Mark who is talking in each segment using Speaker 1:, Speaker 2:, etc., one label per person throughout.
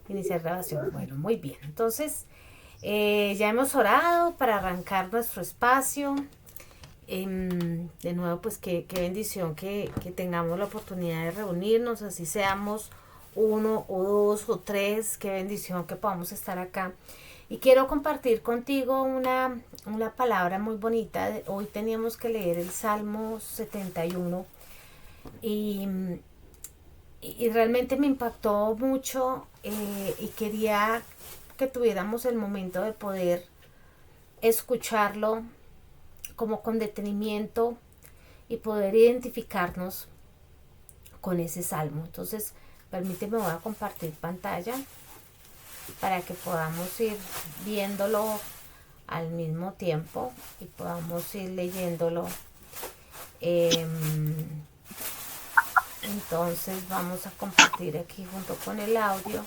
Speaker 1: Iniciar grabación. Bueno, muy bien. Entonces, ya hemos orado para arrancar nuestro espacio. De nuevo, pues qué bendición que tengamos la oportunidad de reunirnos, así seamos uno o dos o tres. Qué bendición que podamos estar acá. Y quiero compartir contigo una palabra muy bonita. Hoy teníamos que leer el Salmo 71 y, y realmente me impactó mucho, y quería que tuviéramos el momento de poder escucharlo como con detenimiento y poder identificarnos con ese salmo. Entonces, permíteme, voy a compartir pantalla para que podamos ir viéndolo al mismo tiempo y podamos ir leyéndolo. Entonces vamos a compartir aquí junto con el audio.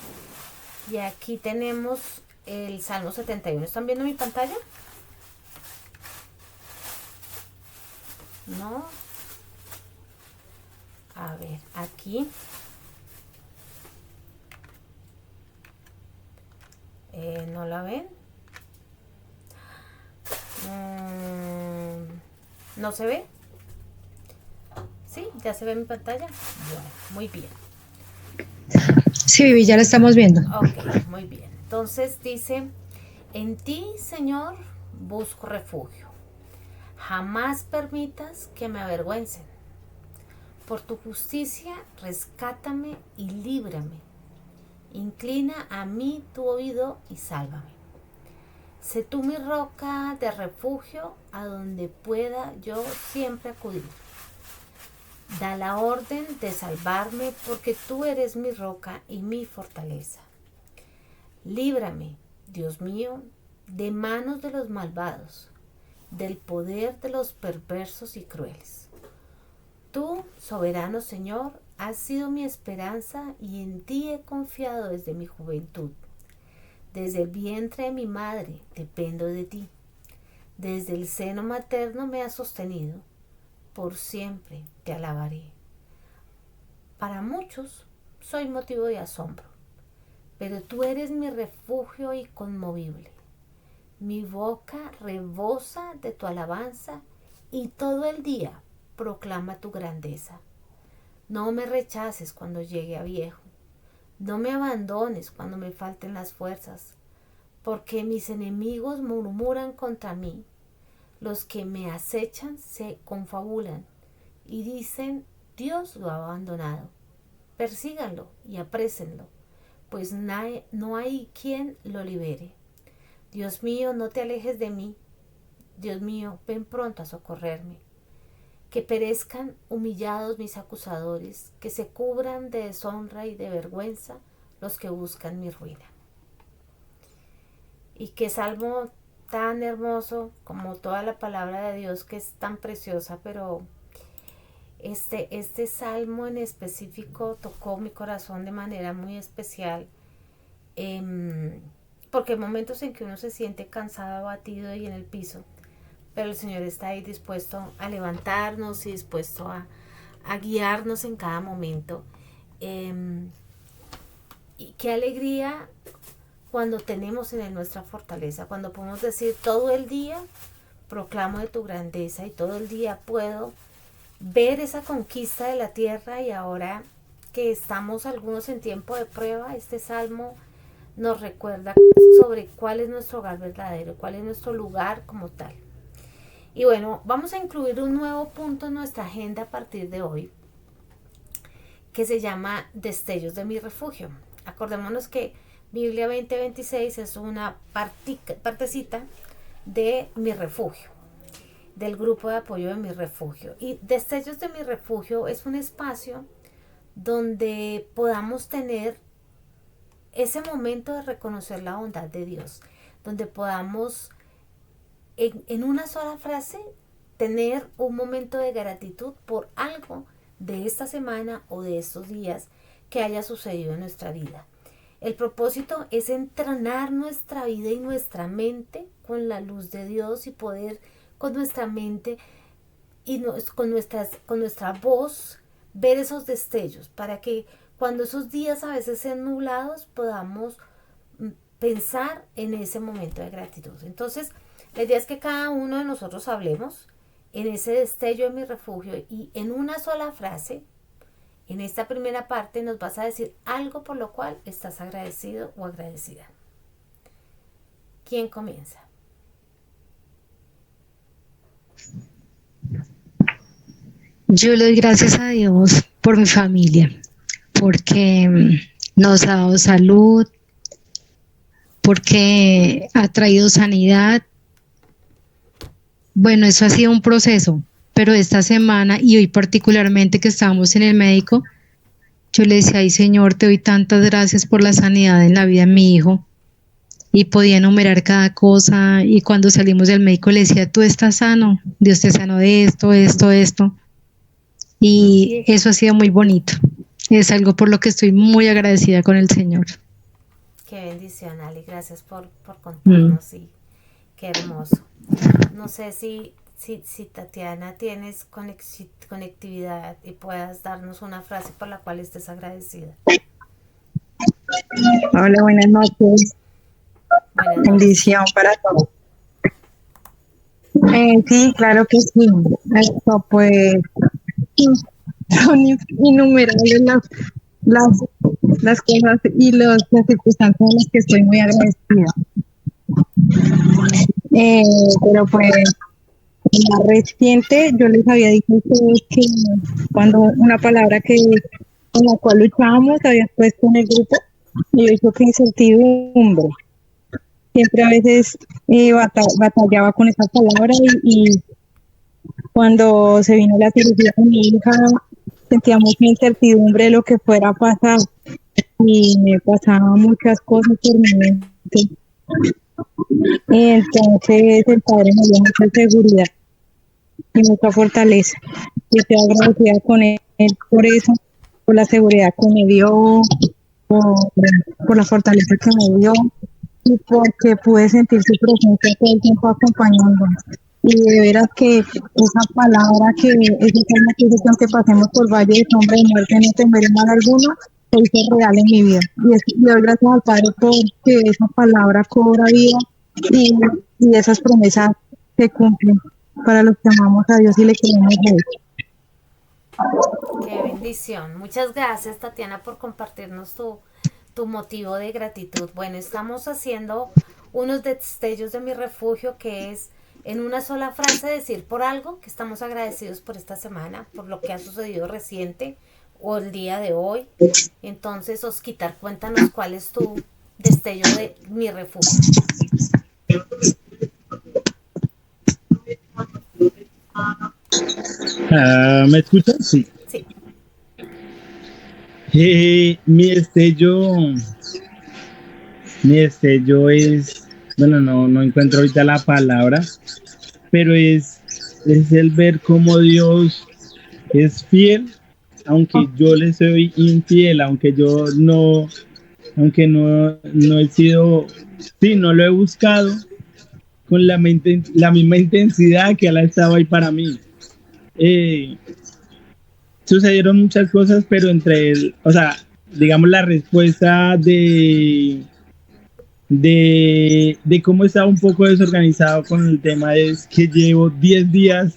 Speaker 1: Y aquí tenemos el Salmo 71. ¿Están viendo mi pantalla? No. A ver, aquí. ¿No la ven? ¿No se ve? ¿Sí? ¿Ya se ve mi pantalla? Bueno, muy bien.
Speaker 2: Sí, Vivi, ya la estamos viendo.
Speaker 1: Ok, muy bien. Entonces dice, en ti, Señor, busco refugio. Jamás permitas que me avergüencen. Por tu justicia, rescátame y líbrame. Inclina a mí tu oído y sálvame. Sé tú mi roca de refugio, a donde pueda yo siempre acudir. Da la orden de salvarme, porque tú eres mi roca y mi fortaleza. Líbrame, Dios mío, de manos de los malvados, del poder de los perversos y crueles. Tú, soberano Señor, has sido mi esperanza y en ti he confiado desde mi juventud. Desde el vientre de mi madre dependo de ti. Desde el seno materno me has sostenido. Por siempre te alabaré. Para muchos soy motivo de asombro, pero tú eres mi refugio inconmovible. Mi boca rebosa de tu alabanza y todo el día proclama tu grandeza. No me rechaces cuando llegue a viejo. No me abandones cuando me falten las fuerzas, porque mis enemigos murmuran contra mí. Los que me acechan se confabulan y dicen, Dios lo ha abandonado. Persíganlo y aprésenlo, pues no hay quien lo libere. Dios mío, no te alejes de mí. Dios mío, ven pronto a socorrerme. Que perezcan humillados mis acusadores, que se cubran de deshonra y de vergüenza los que buscan mi ruina. Y qué salmo tan hermoso, como toda la palabra de Dios, que es tan preciosa, pero este salmo en específico tocó mi corazón de manera muy especial, porque hay momentos en que uno se siente cansado, abatido y en el piso, pero el Señor está ahí dispuesto a levantarnos y dispuesto a guiarnos en cada momento. Y qué alegría cuando tenemos en él nuestra fortaleza, cuando podemos decir todo el día proclamo de tu grandeza y todo el día puedo ver esa conquista de la tierra. Y ahora que estamos algunos en tiempo de prueba, este salmo nos recuerda sobre cuál es nuestro hogar verdadero, cuál es nuestro lugar como tal. Y bueno, vamos a incluir un nuevo punto en nuestra agenda a partir de hoy, que se llama Destellos de mi refugio. Acordémonos que Biblia 2026 es una partecita de mi refugio, del grupo de apoyo de mi refugio. Y Destellos de mi refugio es un espacio donde podamos tener ese momento de reconocer la bondad de Dios, donde podamos en una sola frase tener un momento de gratitud por algo de esta semana o de estos días que haya sucedido en nuestra vida. El propósito es entrenar nuestra vida y nuestra mente con la luz de Dios y poder con nuestra mente y con nuestra voz ver esos destellos para que cuando esos días a veces sean nublados, podamos pensar en ese momento de gratitud. Entonces, la idea es que cada uno de nosotros hablemos en ese destello de mi refugio y en una sola frase, en esta primera parte, nos vas a decir algo por lo cual estás agradecido o agradecida. ¿Quién comienza?
Speaker 2: Yo le doy gracias a Dios por mi familia, porque nos ha dado salud, porque ha traído sanidad. Bueno, eso ha sido un proceso, pero esta semana y hoy particularmente que estábamos en el médico, yo le decía, ay Señor, te doy tantas gracias por la sanidad en la vida de mi hijo. Y podía enumerar cada cosa y cuando salimos del médico le decía, tú estás sano, Dios te sanó de esto, esto, esto. Y eso ha sido muy bonito. Es algo por lo que estoy muy agradecida con el Señor.
Speaker 1: Qué bendición, Ali. Gracias por contarnos y qué hermoso. No sé si Tatiana tienes conectividad y puedas darnos una frase por la cual estés agradecida.
Speaker 3: Hola, buenas noches. Bendición para todos. Sí, claro que sí. Esto pues son innumerables las cosas y las circunstancias en las que estoy muy agradecida. Pero pues la reciente yo les había dicho a ustedes que cuando una palabra con la cual luchábamos había puesto en el grupo y yo dijo que incertidumbre. Siempre a veces batallaba con esa palabra y cuando se vino la cirugía con mi hija sentía mucha incertidumbre de lo que fuera a pasar y me pasaban muchas cosas por mi mente. Y entonces el Padre me dio mucha seguridad y mucha fortaleza. Y estoy agradecida con él por eso, por la seguridad que me dio, por la fortaleza que me dio y porque pude sentir su presencia todo el tiempo acompañándome. Y de veras que esa palabra que esa forma que dice que aunque pasemos por valle de sombra de muerte no temeré mal alguno, se hizo real en mi vida. Y le doy gracias al Padre porque esa palabra cobra vida y esas promesas se cumplen para los que amamos a Dios y le queremos mucho.
Speaker 1: Qué bendición. Muchas gracias, Tatiana, por compartirnos tu motivo de gratitud. Bueno, estamos haciendo unos destellos de mi refugio, que es en una sola frase decir por algo que estamos agradecidos por esta semana, por lo que ha sucedido reciente o el día de hoy. Entonces, Osquitar, cuéntanos cuál es tu destello de mi refugio.
Speaker 4: ¿Me escuchan? Sí.
Speaker 1: Sí.
Speaker 4: Mi destello es, bueno, no encuentro ahorita la palabra, pero es el ver cómo Dios es fiel, aunque yo le soy infiel, aunque no he sido, sí, no lo he buscado con la misma intensidad que Él ha estado ahí para mí. Sucedieron muchas cosas, pero digamos la respuesta de cómo estaba un poco desorganizado con el tema es que llevo 10 días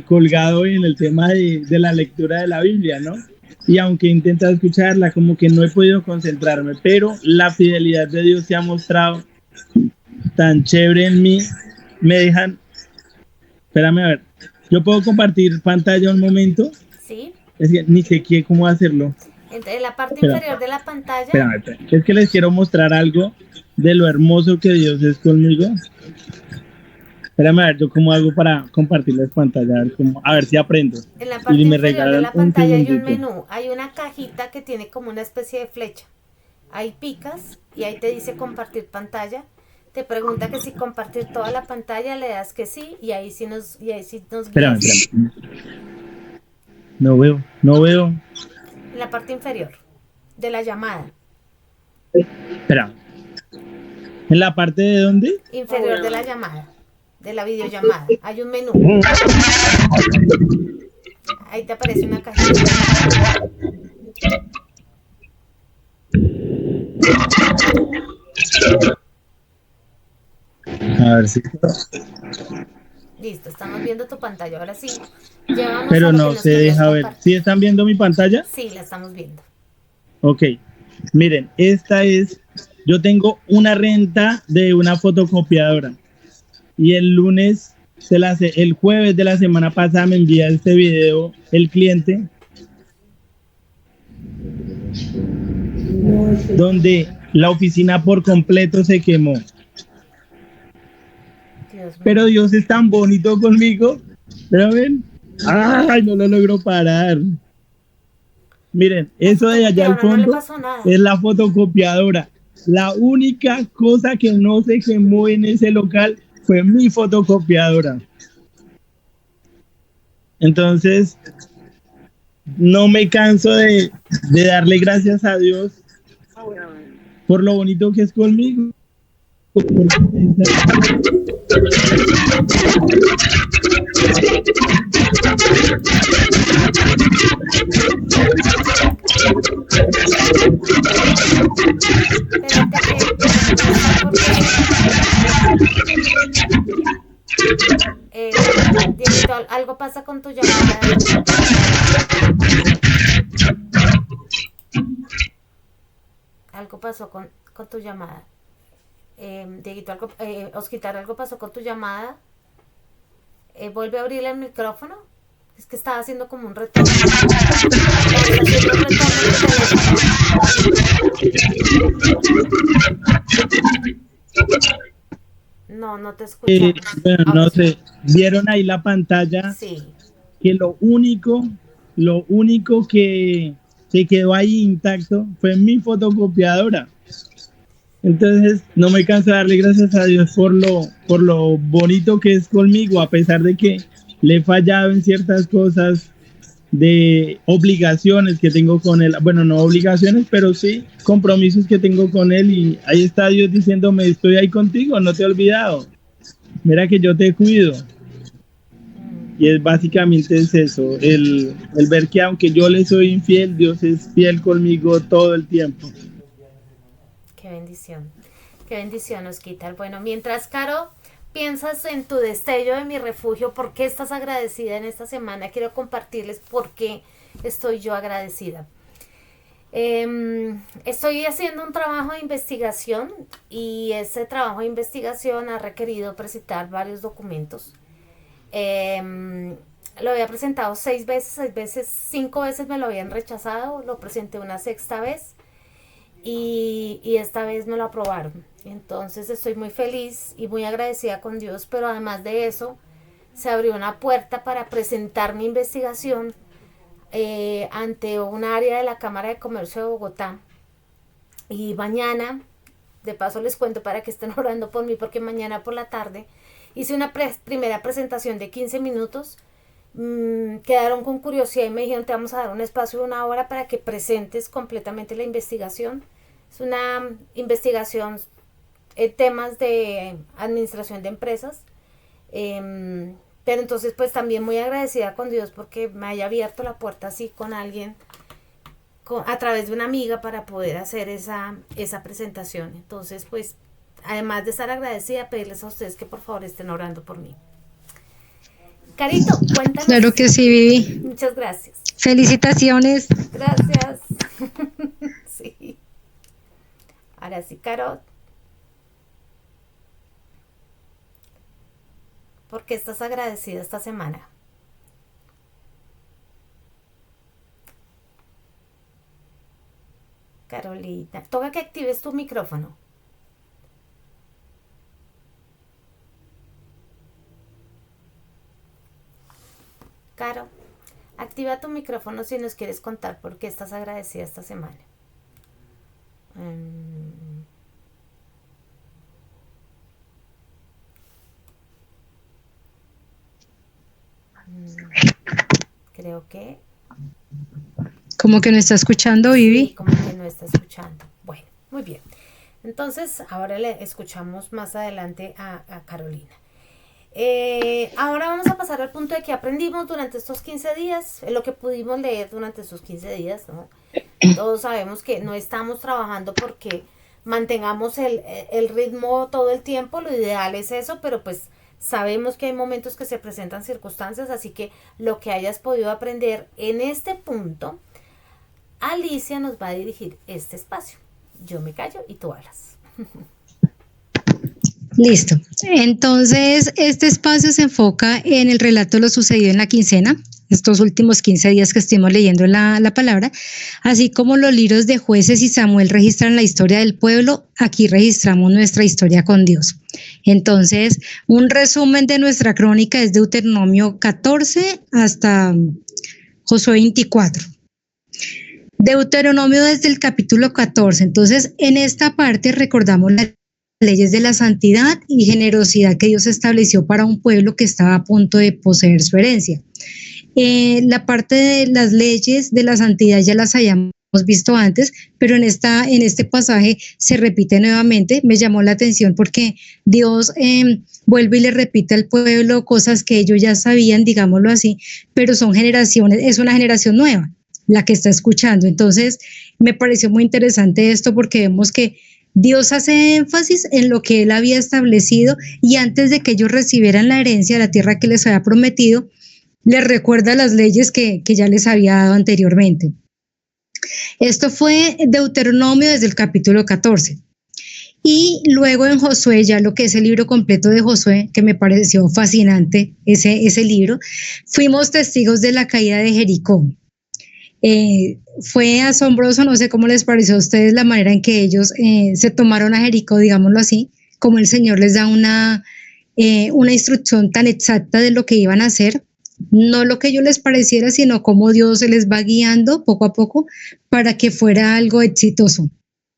Speaker 4: colgado en el tema de la lectura de la Biblia, ¿no? Y aunque he intentado escucharla, como que no he podido concentrarme, pero la fidelidad de Dios se ha mostrado tan chévere en mí. Me dejan, espérame a ver, ¿yo puedo compartir pantalla un momento?
Speaker 1: Sí.
Speaker 4: Es que ni sé cómo hacerlo.
Speaker 1: En la parte inferior de la pantalla.
Speaker 4: Espérame. Es que les quiero mostrar algo de lo hermoso que Dios es conmigo. Espérame a ver, yo cómo hago para compartirles pantalla, a ver si aprendo.
Speaker 1: En la parte inferior de la pantalla hay un menú, hay una cajita que tiene como una especie de flecha. Ahí picas y ahí te dice compartir pantalla. Te pregunta que si compartir toda la pantalla, le das que sí y ahí sí nos guías.
Speaker 4: Espérame. No veo.
Speaker 1: En la parte inferior de la llamada.
Speaker 4: Espera. ¿En la parte de dónde?
Speaker 1: Inferior de la llamada, de la videollamada. Hay un menú. Ahí te aparece una cajita.
Speaker 4: A ver si.
Speaker 1: Listo, estamos viendo tu pantalla. Ahora sí, llévanos a
Speaker 4: Pero
Speaker 1: lo que
Speaker 4: no
Speaker 1: nos
Speaker 4: se
Speaker 1: querías
Speaker 4: deja ver.
Speaker 1: compartir.
Speaker 4: ¿Sí están viendo mi pantalla?
Speaker 1: Sí, la estamos viendo.
Speaker 4: Ok. Miren, esta es. Yo tengo una renta de una fotocopiadora. Y el lunes, el jueves de la semana pasada me envía este video el cliente. Donde la oficina por completo se quemó.
Speaker 1: Dios mío.
Speaker 4: Pero Dios es tan bonito conmigo. Pero ven, ay, no lo logro parar. Miren,
Speaker 1: La
Speaker 4: eso de allá al
Speaker 1: fotocopiadora no le
Speaker 4: fondo
Speaker 1: pasó nada.
Speaker 4: es la fotocopiadora. La única cosa que no se quemó en ese local fue mi fotocopiadora. Entonces, no me canso de darle gracias a Dios por lo bonito que es conmigo.
Speaker 1: Espérate Dieguito, algo pasa con tu llamada. Algo pasó con tu llamada. Dieguito, Osquitar, algo pasó con tu llamada. Vuelve a abrir el micrófono. Es que estaba haciendo como un retorno. Está haciendo un retorno en el teléfono. No te escuchamos.
Speaker 4: Bueno,
Speaker 1: Ahora
Speaker 4: no
Speaker 1: sí.
Speaker 4: sé, vieron ahí la pantalla
Speaker 1: Sí.
Speaker 4: que lo único que se quedó ahí intacto fue mi fotocopiadora. Entonces, no me canso de darle gracias a Dios por lo bonito que es conmigo, a pesar de que le he fallado en ciertas cosas de obligaciones que tengo con él. Bueno, no obligaciones, pero sí compromisos que tengo con él. Y ahí está Dios diciéndome, estoy ahí contigo, no te he olvidado. Mira que yo te cuido. Y es básicamente es eso, el ver que aunque yo le soy infiel, Dios es fiel conmigo todo el tiempo.
Speaker 1: Qué bendición, Osquitar. Bueno, mientras Caro piensas en tu destello de mi refugio, ¿por qué estás agradecida en esta semana? Quiero compartirles por qué estoy yo agradecida. Estoy haciendo un trabajo de investigación y ese trabajo de investigación ha requerido presentar varios documentos. Lo había presentado 6 veces, 5 veces me lo habían rechazado, lo presenté una 6ª vez y esta vez me lo aprobaron. Entonces estoy muy feliz y muy agradecida con Dios, pero además de eso se abrió una puerta para presentar mi investigación ante un área de la Cámara de Comercio de Bogotá. Y mañana, de paso les cuento para que estén orando por mí, porque mañana por la tarde hice una primera presentación de 15 minutos. Quedaron con curiosidad y me dijeron, te vamos a dar un espacio de 1 hora para que presentes completamente la investigación. Es una investigación en temas de administración de empresas. Pero entonces pues también muy agradecida con Dios porque me haya abierto la puerta así con alguien, a través de una amiga, para poder hacer esa presentación. Entonces pues, además de estar agradecida, pedirles a ustedes que por favor estén orando por mí. Carito, cuéntanos.
Speaker 2: Claro que sí, Vivi.
Speaker 1: Muchas gracias.
Speaker 2: Felicitaciones.
Speaker 1: Gracias. Sí. Ahora sí, Caro. ¿Por qué estás agradecida esta semana? Carolina, toca que actives tu micrófono. Caro, activa tu micrófono si nos quieres contar por qué estás agradecida esta semana. Creo que...
Speaker 2: Como que no está escuchando, Vivi.
Speaker 1: Sí, como que no está escuchando. Bueno, muy bien. Entonces, ahora le escuchamos más adelante a Carolina. Ahora vamos a pasar al punto de que aprendimos durante estos 15 días, lo que pudimos leer durante estos 15 días, ¿no? Todos sabemos que no estamos trabajando porque mantengamos el ritmo todo el tiempo, lo ideal es eso, pero pues sabemos que hay momentos que se presentan circunstancias, así que lo que hayas podido aprender en este punto, Alicia nos va a dirigir este espacio. Yo me callo y tú hablas.
Speaker 2: Listo. Entonces, este espacio se enfoca en el relato de lo sucedido en la quincena, estos últimos 15 días que estuvimos leyendo la palabra, así como los libros de Jueces y Samuel registran la historia del pueblo, aquí registramos nuestra historia con Dios. Entonces, un resumen de nuestra crónica es Deuteronomio 14 hasta Josué 24. Deuteronomio desde el capítulo 14. Entonces, en esta parte recordamos las leyes de la santidad y generosidad que Dios estableció para un pueblo que estaba a punto de poseer su herencia. La parte de las leyes de la santidad ya las habíamos visto antes, pero en este pasaje se repite nuevamente. Me llamó la atención porque Dios vuelve y le repite al pueblo cosas que ellos ya sabían, digámoslo así, pero son generaciones, es una generación nueva la que está escuchando. Entonces, me pareció muy interesante esto porque vemos que Dios hace énfasis en lo que Él había establecido y antes de que ellos recibieran la herencia de la tierra que les había prometido, les recuerda las leyes que ya les había dado anteriormente. Esto fue Deuteronomio desde el capítulo 14. Y luego en Josué, ya lo que es el libro completo de Josué, que me pareció fascinante ese libro, fuimos testigos de la caída de Jericó. Fue asombroso, no sé cómo les pareció a ustedes la manera en que ellos se tomaron a Jericó, digámoslo así, como el Señor les da una instrucción tan exacta de lo que iban a hacer, no lo que a ellos les pareciera, sino cómo Dios se les va guiando poco a poco para que fuera algo exitoso.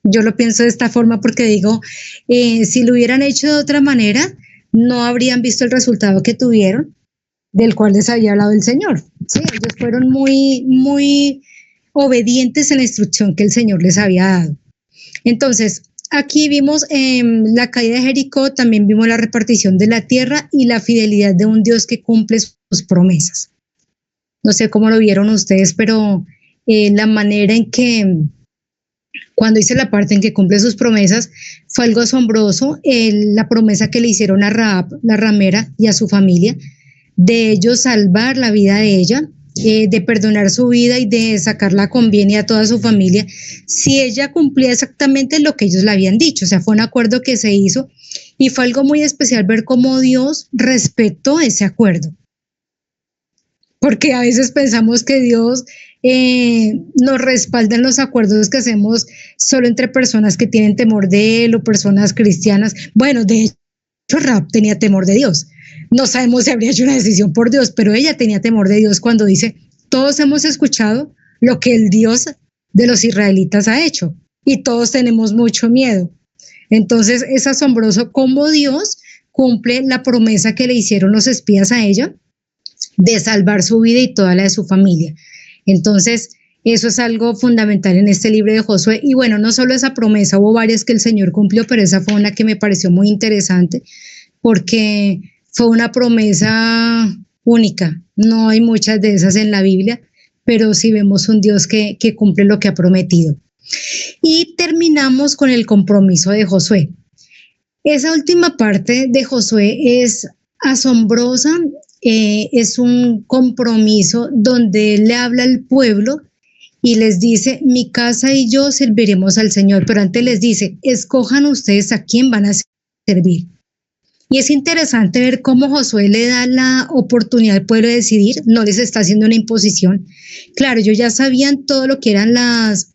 Speaker 2: Yo lo pienso de esta forma porque digo, si lo hubieran hecho de otra manera, no habrían visto el resultado que tuvieron, del cual les había hablado el Señor. Sí, ellos fueron muy, muy obedientes en la instrucción que el Señor les había dado. Entonces, aquí vimos la caída de Jericó, también vimos la repartición de la tierra y la fidelidad de un Dios que cumple sus promesas. No sé cómo lo vieron ustedes, pero la manera en que, cuando hice la parte en que cumple sus promesas, fue algo asombroso. La promesa que le hicieron a Rahab, la ramera, y a su familia, de ellos salvar la vida de ella, de perdonar su vida y de sacarla con bien y a toda su familia, si ella cumplía exactamente lo que ellos le habían dicho. O sea, fue un acuerdo que se hizo y fue algo muy especial ver cómo Dios respetó ese acuerdo. Porque a veces pensamos que Dios nos respalda en los acuerdos que hacemos solo entre personas que tienen temor de Él o personas cristianas. Bueno, de hecho, Rahab tenía temor de Dios. No sabemos si habría hecho una decisión por Dios, pero ella tenía temor de Dios cuando dice, todos hemos escuchado lo que el Dios de los israelitas ha hecho y todos tenemos mucho miedo. Entonces es asombroso cómo Dios cumple la promesa que le hicieron los espías a ella de salvar su vida y toda la de su familia. Entonces eso es algo fundamental en este libro de Josué. Y bueno, no solo esa promesa, hubo varias que el Señor cumplió, pero esa fue una que me pareció muy interesante porque fue una promesa única. No hay muchas de esas en la Biblia, pero sí vemos un Dios que cumple lo que ha prometido. Y terminamos con el compromiso de Josué. Esa última parte de Josué es asombrosa, es un compromiso donde él le habla al pueblo y les dice, mi casa y yo serviremos al Señor, pero antes les dice, escojan ustedes a quién van a servir. Y es interesante ver cómo Josué le da la oportunidad al pueblo de decidir, no les está haciendo una imposición. Claro, ellos ya sabían todo lo que eran las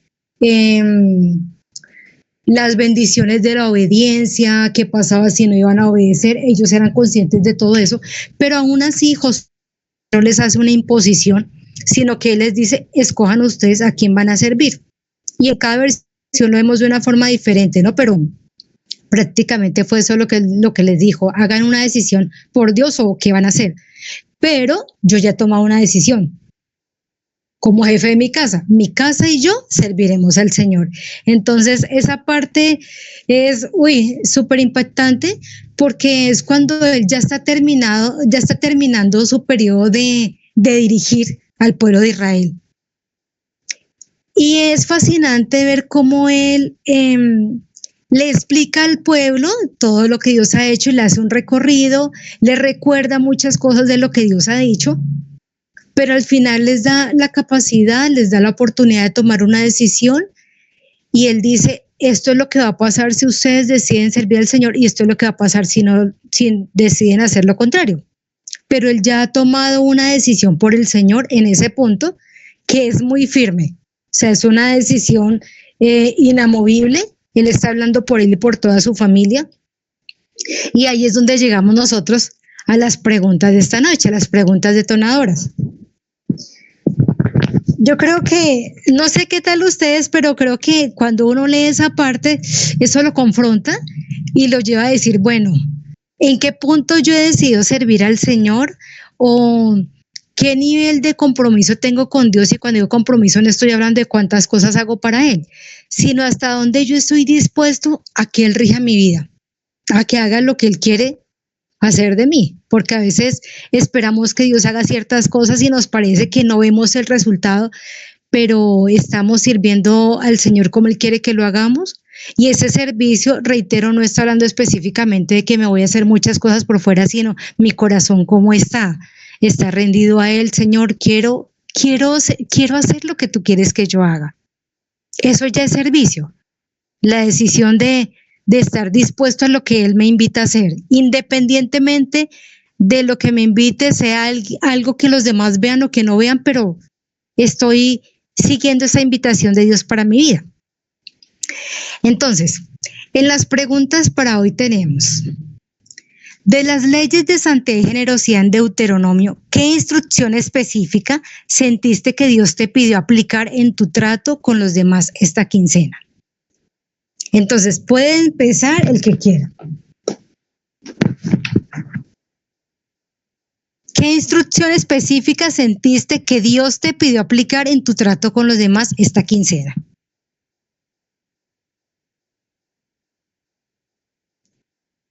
Speaker 2: bendiciones de la obediencia, qué pasaba si no iban a obedecer, ellos eran conscientes de todo eso, pero aún así Josué no les hace una imposición, sino que él les dice, escojan ustedes a quién van a servir. Y en cada versión lo vemos de una forma diferente, ¿no? Pero prácticamente fue eso lo que les dijo, hagan una decisión por Dios o qué van a hacer. Pero yo ya he tomado una decisión. Como jefe de mi casa y yo serviremos al Señor. Entonces esa parte es súper impactante porque es cuando él ya está terminando su periodo de dirigir al pueblo de Israel. Y es fascinante ver cómo él le explica al pueblo todo lo que Dios ha hecho y le hace un recorrido, le recuerda muchas cosas de lo que Dios ha dicho, pero al final les da la capacidad, les da la oportunidad de tomar una decisión y él dice, esto es lo que va a pasar si ustedes deciden servir al Señor y esto es lo que va a pasar si deciden hacer lo contrario. Pero él ya ha tomado una decisión por el Señor en ese punto que es muy firme. O sea, es una decisión inamovible. Él está hablando por él y por toda su familia. Y ahí es donde llegamos nosotros a las preguntas de esta noche, a las preguntas detonadoras. Yo creo que, no sé qué tal ustedes, pero creo que cuando uno lee esa parte, eso lo confronta y lo lleva a decir, bueno, ¿en qué punto yo he decidido servir al Señor? ¿O qué nivel de compromiso tengo con Dios? Y cuando digo compromiso no estoy hablando de cuántas cosas hago para Él, sino hasta dónde yo estoy dispuesto a que Él rija mi vida, a que haga lo que Él quiere hacer de mí, porque a veces esperamos que Dios haga ciertas cosas y nos parece que no vemos el resultado, pero estamos sirviendo al Señor como Él quiere que lo hagamos. Y ese servicio, reitero, no está hablando específicamente de que me voy a hacer muchas cosas por fuera, sino mi corazón cómo está rendido a Él. Señor, quiero hacer lo que tú quieres que yo haga. Eso ya es servicio, la decisión de estar dispuesto a lo que Él me invita a hacer, independientemente de lo que me invite, sea algo que los demás vean o que no vean, pero estoy siguiendo esa invitación de Dios para mi vida. Entonces, en las preguntas para hoy tenemos, de las leyes de santidad y generosidad en Deuteronomio, ¿qué instrucción específica sentiste que Dios te pidió aplicar en tu trato con los demás esta quincena? Entonces, puede empezar el que quiera. ¿Qué instrucción específica sentiste que Dios te pidió aplicar en tu trato con los demás esta quincena?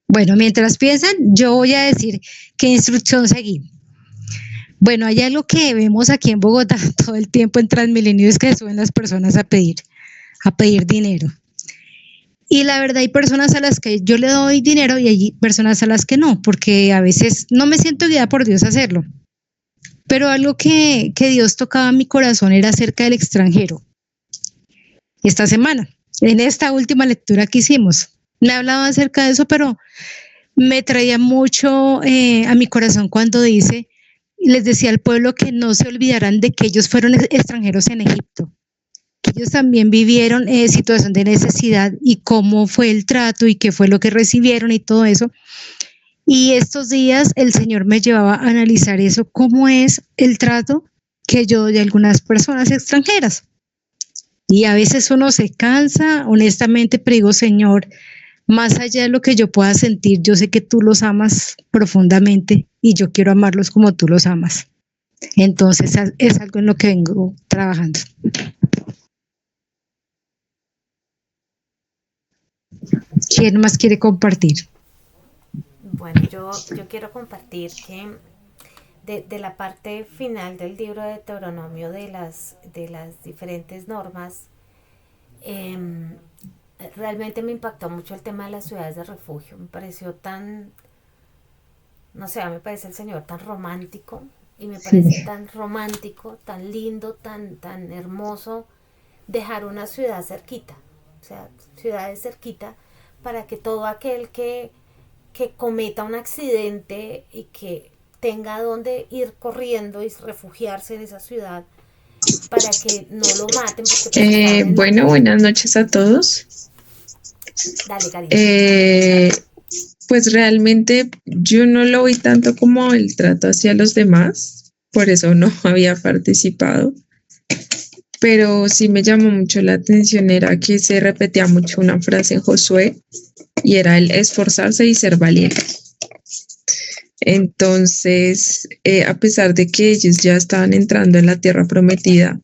Speaker 2: Bueno, mientras piensan, yo voy a decir qué instrucción seguí. Bueno, hay algo que vemos aquí en Bogotá todo el tiempo en Transmilenio, es que suben las personas a pedir dinero. Y la verdad hay personas a las que yo le doy dinero y hay personas a las que no, porque a veces no me siento guiada por Dios a hacerlo. Pero algo que Dios tocaba en mi corazón era acerca del extranjero. Esta semana, en esta última lectura que hicimos, me hablaba acerca de eso, pero me traía mucho a mi corazón cuando dice, les decía al pueblo que no se olvidaran de que ellos fueron extranjeros en Egipto, que ellos también vivieron situación de necesidad y cómo fue el trato y qué fue lo que recibieron y todo eso. Y estos días el Señor me llevaba a analizar eso, cómo es el trato que yo doy a algunas personas extranjeras. Y a veces uno se cansa, honestamente, pero digo, Señor, más allá de lo que yo pueda sentir, yo sé que tú los amas profundamente y yo quiero amarlos como tú los amas. Entonces es algo en lo que vengo trabajando. ¿Quién más quiere compartir?
Speaker 1: Bueno, yo quiero compartir que de la parte final del libro de Deuteronomio, de las diferentes normas, realmente me impactó mucho el tema de las ciudades de refugio. Me pareció tan, no sé, me parece el Señor tan romántico y me parece tan romántico, tan lindo, tan hermoso dejar una ciudad cerquita, o sea, ciudades cerquita para que todo aquel que cometa un accidente y que tenga donde ir corriendo y refugiarse en esa ciudad para que no lo maten.
Speaker 5: Bueno, buenas noches a todos.
Speaker 1: Dale, cariño.
Speaker 5: Pues realmente yo no lo vi tanto como el trato hacia los demás, por eso no había participado, pero sí me llamó mucho la atención, era que se repetía mucho una frase en Josué y era el esforzarse y ser valiente. Entonces, a pesar de que ellos ya estaban entrando en la tierra prometida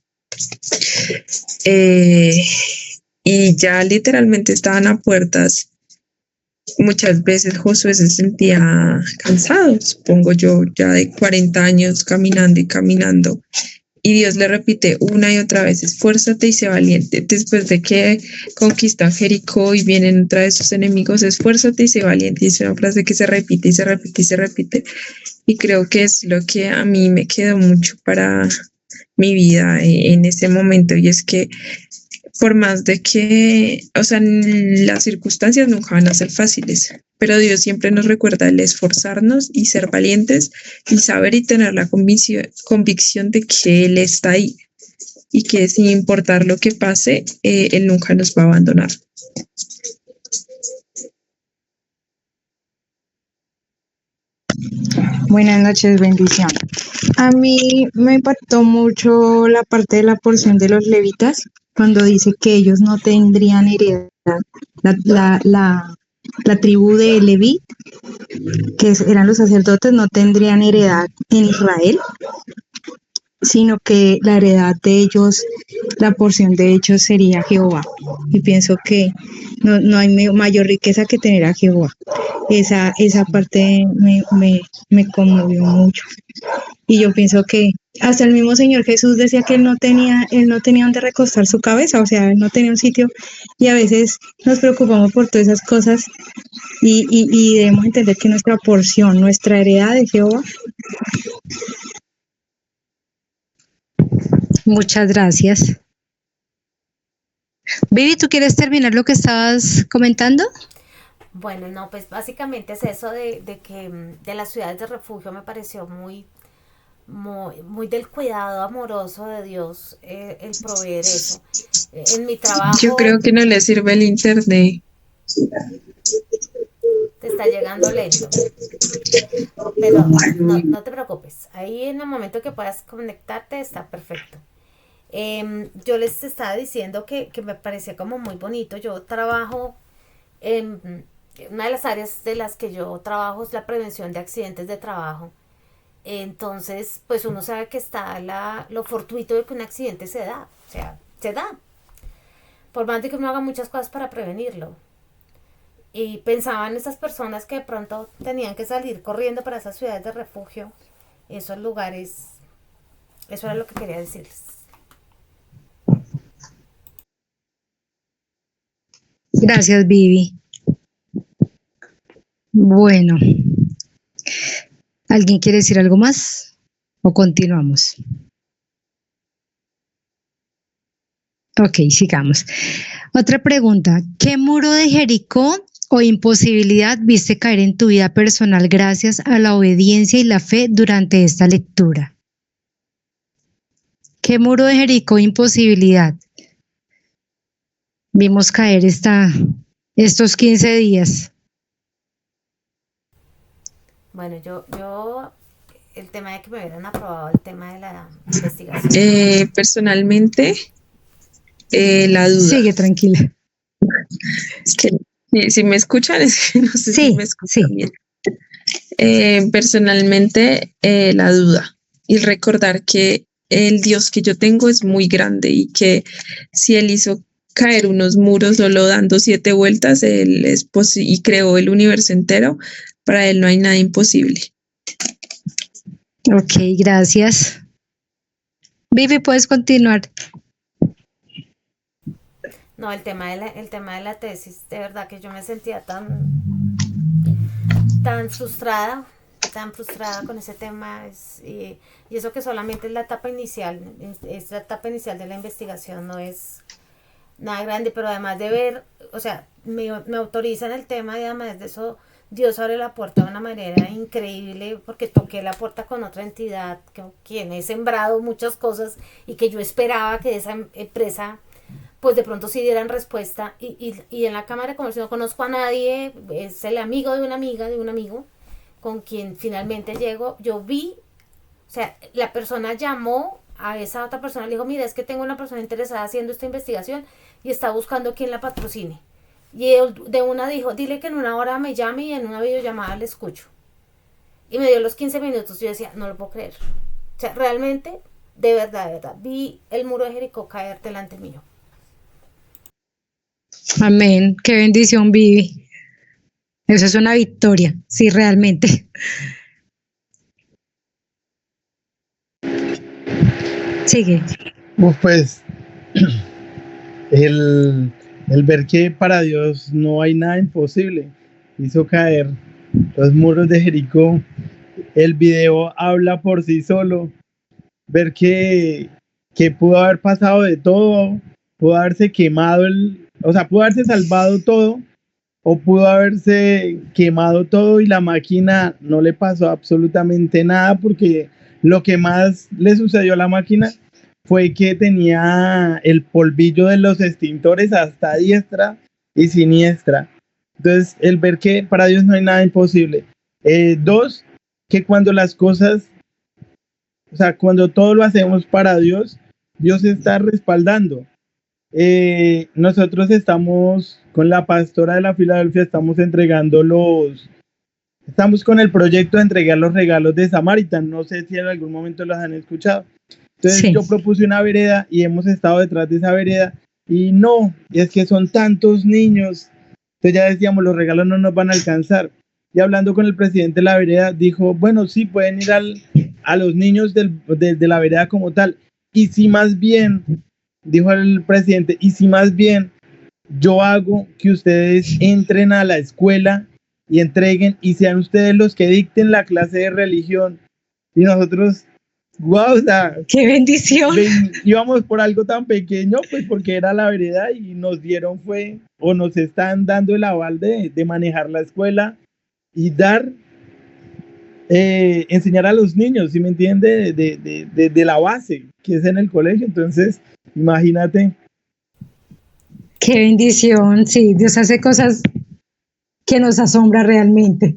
Speaker 5: y ya literalmente estaban a puertas, muchas veces Josué se sentía cansado, supongo yo, ya de 40 años caminando y caminando, Y Dios le repite una y otra vez, esfuérzate y sé valiente. Después de que conquistan Jericó y vienen otra vez sus enemigos, esfuérzate y sé valiente. Y es una frase que se repite y se repite y se repite. Y creo que es lo que a mí me quedó mucho para mi vida en ese momento. Y es que por más de que, o sea, las circunstancias nunca van a ser fáciles, pero Dios siempre nos recuerda el esforzarnos y ser valientes y saber y tener la convicción de que Él está ahí y que sin importar lo que pase, Él nunca nos va a abandonar.
Speaker 3: Buenas noches, bendición. A mí me impactó mucho la parte de la porción de los levitas, cuando dice que ellos no tendrían heredad. La tribu de Leví, que eran los sacerdotes, no tendrían heredad en Israel, sino que la heredad de ellos, la porción de ellos sería Jehová. Y pienso que no hay mayor riqueza que tener a Jehová. Esa parte me conmovió mucho. Y yo pienso que hasta el mismo Señor Jesús decía que él no tenía donde recostar su cabeza, o sea, él no tenía un sitio, y a veces nos preocupamos por todas esas cosas y debemos entender que nuestra porción, nuestra heredad de Jehová.
Speaker 2: Muchas gracias. Vivi, ¿tú quieres terminar lo que estabas comentando?
Speaker 1: Bueno, no, pues básicamente es eso de que de las ciudades de refugio me pareció muy del cuidado amoroso de Dios, el proveer eso. En mi trabajo
Speaker 5: Yo creo que no le sirve el internet.
Speaker 1: te está llegando lento, pero no te preocupes, ahí en el momento que puedas conectarte está perfecto. Yo les estaba diciendo que me parecía como muy bonito. Yo trabajo en una de las áreas de las que yo trabajo es la prevención de accidentes de trabajo. Entonces, pues uno sabe que está lo fortuito de que un accidente se da. O sea, se da. Por más de que uno haga muchas cosas para prevenirlo. Y pensaba en esas personas que de pronto tenían que salir corriendo para esas ciudades de refugio, esos lugares. Eso era lo que quería decirles.
Speaker 2: Gracias, Vivi. Bueno, ¿alguien quiere decir algo más o continuamos? Ok, sigamos. Otra pregunta. ¿Qué muro de Jericó o imposibilidad viste caer en tu vida personal gracias a la obediencia y la fe durante esta lectura? ¿Qué muro de Jericó o imposibilidad vimos caer estos 15 días?
Speaker 1: Bueno, yo el tema de que me hubieran aprobado el tema de la investigación.
Speaker 5: Personalmente, la duda.
Speaker 2: Sigue tranquila.
Speaker 5: Es que si me escuchan, es que no sé si me escuchan bien. Personalmente, la duda y recordar que el Dios que yo tengo es muy grande y que si Él hizo caer unos muros solo dando 7 vueltas, Él es y creó el universo entero, para Él no hay nada imposible.
Speaker 2: Ok, gracias. Vivi, puedes continuar.
Speaker 1: No, el tema de la tesis, de verdad que yo me sentía tan frustrada con ese tema, y eso que solamente es la etapa inicial, es la etapa inicial de la investigación, no es nada grande, pero además de ver, o sea, me autorizan el tema y además de eso, Dios abre la puerta de una manera increíble porque toqué la puerta con otra entidad, quien he sembrado muchas cosas y que yo esperaba que esa empresa pues de pronto sí dieran respuesta y en la cámara de comercio no conozco a nadie, es el amigo de una amiga, de un amigo con quien finalmente llego, yo vi, o sea, la persona llamó a esa otra persona, le dijo, mira, es que tengo una persona interesada haciendo esta investigación y está buscando quien la patrocine. Y él de una dijo, dile que en una hora me llame y en una videollamada le escucho. Y me dio los 15 minutos, yo decía, no lo puedo creer. O sea, realmente, de verdad, vi el muro de Jericó caer delante mío.
Speaker 2: Amén. Qué bendición, Vivi. Eso es una victoria, sí, realmente. Sigue.
Speaker 4: Pues el ver que para Dios no hay nada imposible hizo caer los muros de Jericó. El video habla por sí solo. Ver que pudo haber pasado de todo, pudo haberse quemado pudo haberse salvado todo, o pudo haberse quemado todo y la máquina no le pasó absolutamente nada, porque lo que más le sucedió a la máquina fue que tenía el polvillo de los extintores hasta diestra y siniestra. Entonces, el ver que para Dios no hay nada imposible. Dos, que cuando las cosas, cuando todo lo hacemos para Dios, Dios está respaldando. Nosotros estamos con la pastora de la Filadelfia, estamos con el proyecto de entregar los regalos de Samaritan. No sé si en algún momento los han escuchado. Entonces
Speaker 2: Sí.
Speaker 4: yo propuse una vereda y hemos estado detrás de esa vereda y es que son tantos niños. Entonces ya decíamos, los regalos no nos van a alcanzar. Y hablando con el presidente de la vereda, dijo, bueno, sí, pueden ir a los niños de la vereda como tal. Y si más bien, dijo el presidente, y si más bien yo hago que ustedes entren a la escuela y entreguen y sean ustedes los que dicten la clase de religión. Y nosotros, wow,
Speaker 2: ¡Qué bendición!
Speaker 4: íbamos por algo tan pequeño, pues porque era la vereda y nos están dando el aval de manejar la escuela y enseñar a los niños, ¿sí me entiende? De la base, que es en el colegio. Entonces, imagínate.
Speaker 2: ¡Qué bendición! Sí, Dios hace cosas que nos asombra realmente.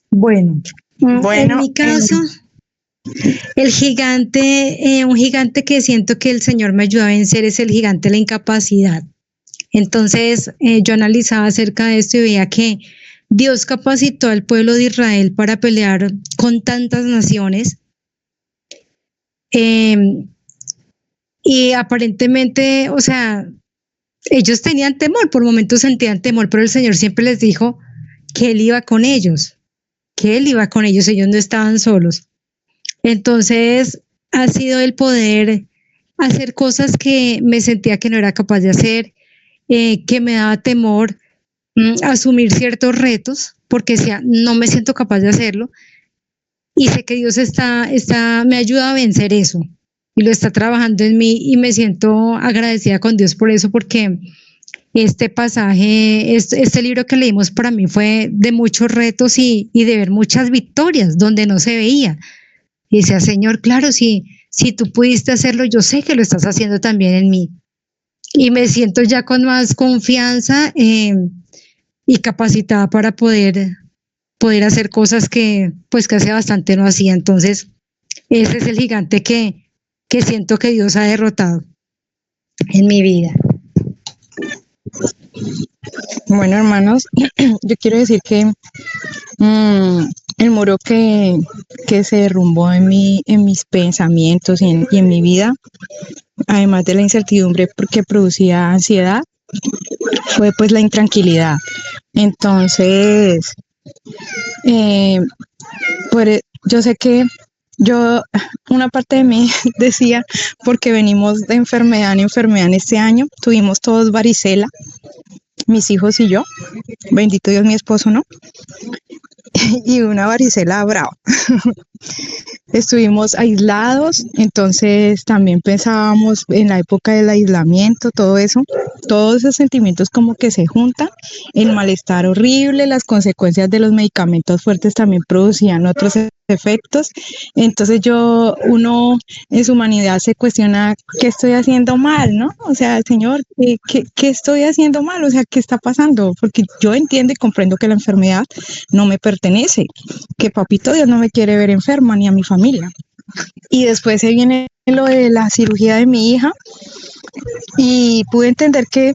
Speaker 2: Bueno, en mi caso, el gigante, un gigante que siento que el Señor me ayudó a vencer es el gigante de la incapacidad. Entonces, yo analizaba acerca de esto y veía que Dios capacitó al pueblo de Israel para pelear con tantas naciones. Y aparentemente, ellos tenían temor, por momentos sentían temor, pero el Señor siempre les dijo que Él iba con ellos, ellos no estaban solos. Entonces, ha sido el poder hacer cosas que me sentía que no era capaz de hacer, que me daba temor, asumir ciertos retos, porque decía, no me siento capaz de hacerlo, y sé que Dios me ayuda a vencer eso, y lo está trabajando en mí, y me siento agradecida con Dios por eso, porque este pasaje, este libro que leímos para mí fue de muchos retos y de ver muchas victorias donde no se veía. Y decía, Señor, claro, si tú pudiste hacerlo, yo sé que lo estás haciendo también en mí. Y me siento ya con más confianza y capacitada para poder hacer cosas que hace bastante no hacía. Entonces, ese es el gigante que siento que Dios ha derrotado en mi vida.
Speaker 3: Bueno, hermanos, yo quiero decir que el muro que se derrumbó en mis pensamientos y en mi vida, además de la incertidumbre que producía ansiedad, fue pues la intranquilidad. Entonces, yo sé que una parte de mí decía, porque venimos de enfermedad en enfermedad en este año, tuvimos todos varicela, mis hijos y yo, bendito Dios, mi esposo no, y una varicela brava. Estuvimos aislados, entonces también pensábamos en la época del aislamiento, todo eso, todos esos sentimientos como que se juntan, el malestar horrible, las consecuencias de los medicamentos fuertes también producían otros efectos. Entonces uno en su humanidad se cuestiona qué estoy haciendo mal, ¿no? O sea, Señor, ¿qué estoy haciendo mal? O sea, ¿qué está pasando? Porque yo entiendo y comprendo que la enfermedad no me pertenece, que papito Dios no me quiere ver enferma ni a mi familia. Y después se viene lo de la cirugía de mi hija y pude entender que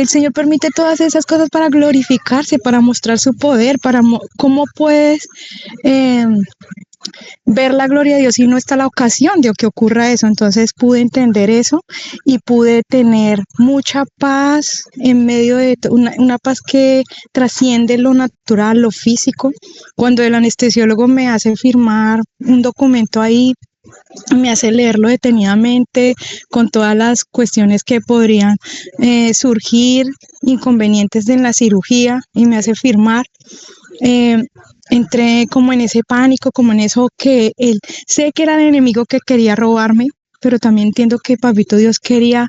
Speaker 3: el Señor permite todas esas cosas para glorificarse, para mostrar su poder, cómo puedes ver la gloria de Dios y no está la ocasión de que ocurra eso. Entonces pude entender eso y pude tener mucha paz en medio de una paz que trasciende lo natural, lo físico. Cuando el anestesiólogo me hace firmar un documento ahí, me hace leerlo detenidamente con todas las cuestiones que podrían surgir, inconvenientes en la cirugía, y me hace firmar. Entré como en ese pánico, como en eso que él, sé que era el enemigo que quería robarme, pero también entiendo que Papito Dios quería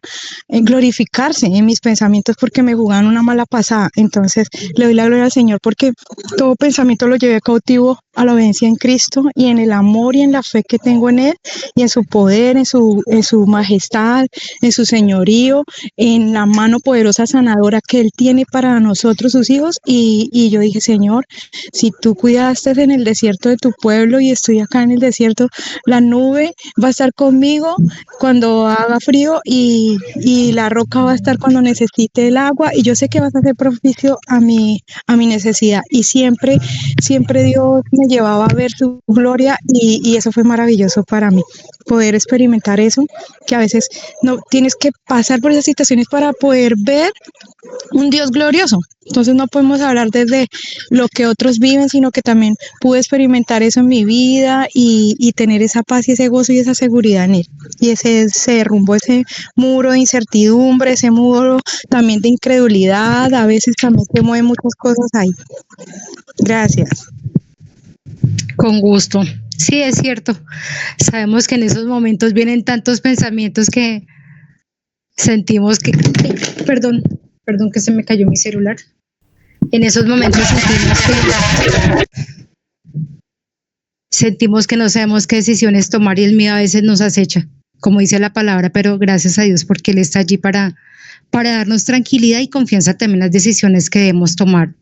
Speaker 3: glorificarse en mis pensamientos porque me jugaban una mala pasada. Entonces le doy la gloria al Señor porque todo pensamiento lo llevé cautivo a la obediencia en Cristo y en el amor y en la fe que tengo en Él y en su poder, en su majestad, en su señorío, en la mano poderosa sanadora que Él tiene para nosotros, sus hijos. Y yo dije, Señor, si tú cuidaste en el desierto de tu pueblo y estoy acá en el desierto, la nube va a estar conmigo cuando haga frío y la roca va a estar cuando necesite el agua, y yo sé que vas a hacer propicio a mi necesidad. Y siempre Dios me llevaba a ver su gloria y eso fue maravilloso para mí, poder experimentar eso, que a veces no tienes que pasar por esas situaciones para poder ver un Dios glorioso. Entonces no podemos hablar desde lo que otros viven, sino que también pude experimentar eso en mi vida y tener esa paz y ese gozo y esa seguridad en Él. Y se derrumbó ese muro de incertidumbre, ese muro también de incredulidad. A veces también se mueven muchas cosas ahí. Gracias.
Speaker 2: Con gusto. Sí, es cierto. Sabemos que en esos momentos vienen tantos pensamientos que sentimos que... Perdón que se me cayó mi celular. En esos momentos sentimos que no sabemos qué decisiones tomar y el miedo a veces nos acecha, como dice la palabra, pero gracias a Dios porque Él está allí para darnos tranquilidad y confianza también en las decisiones que debemos tomar.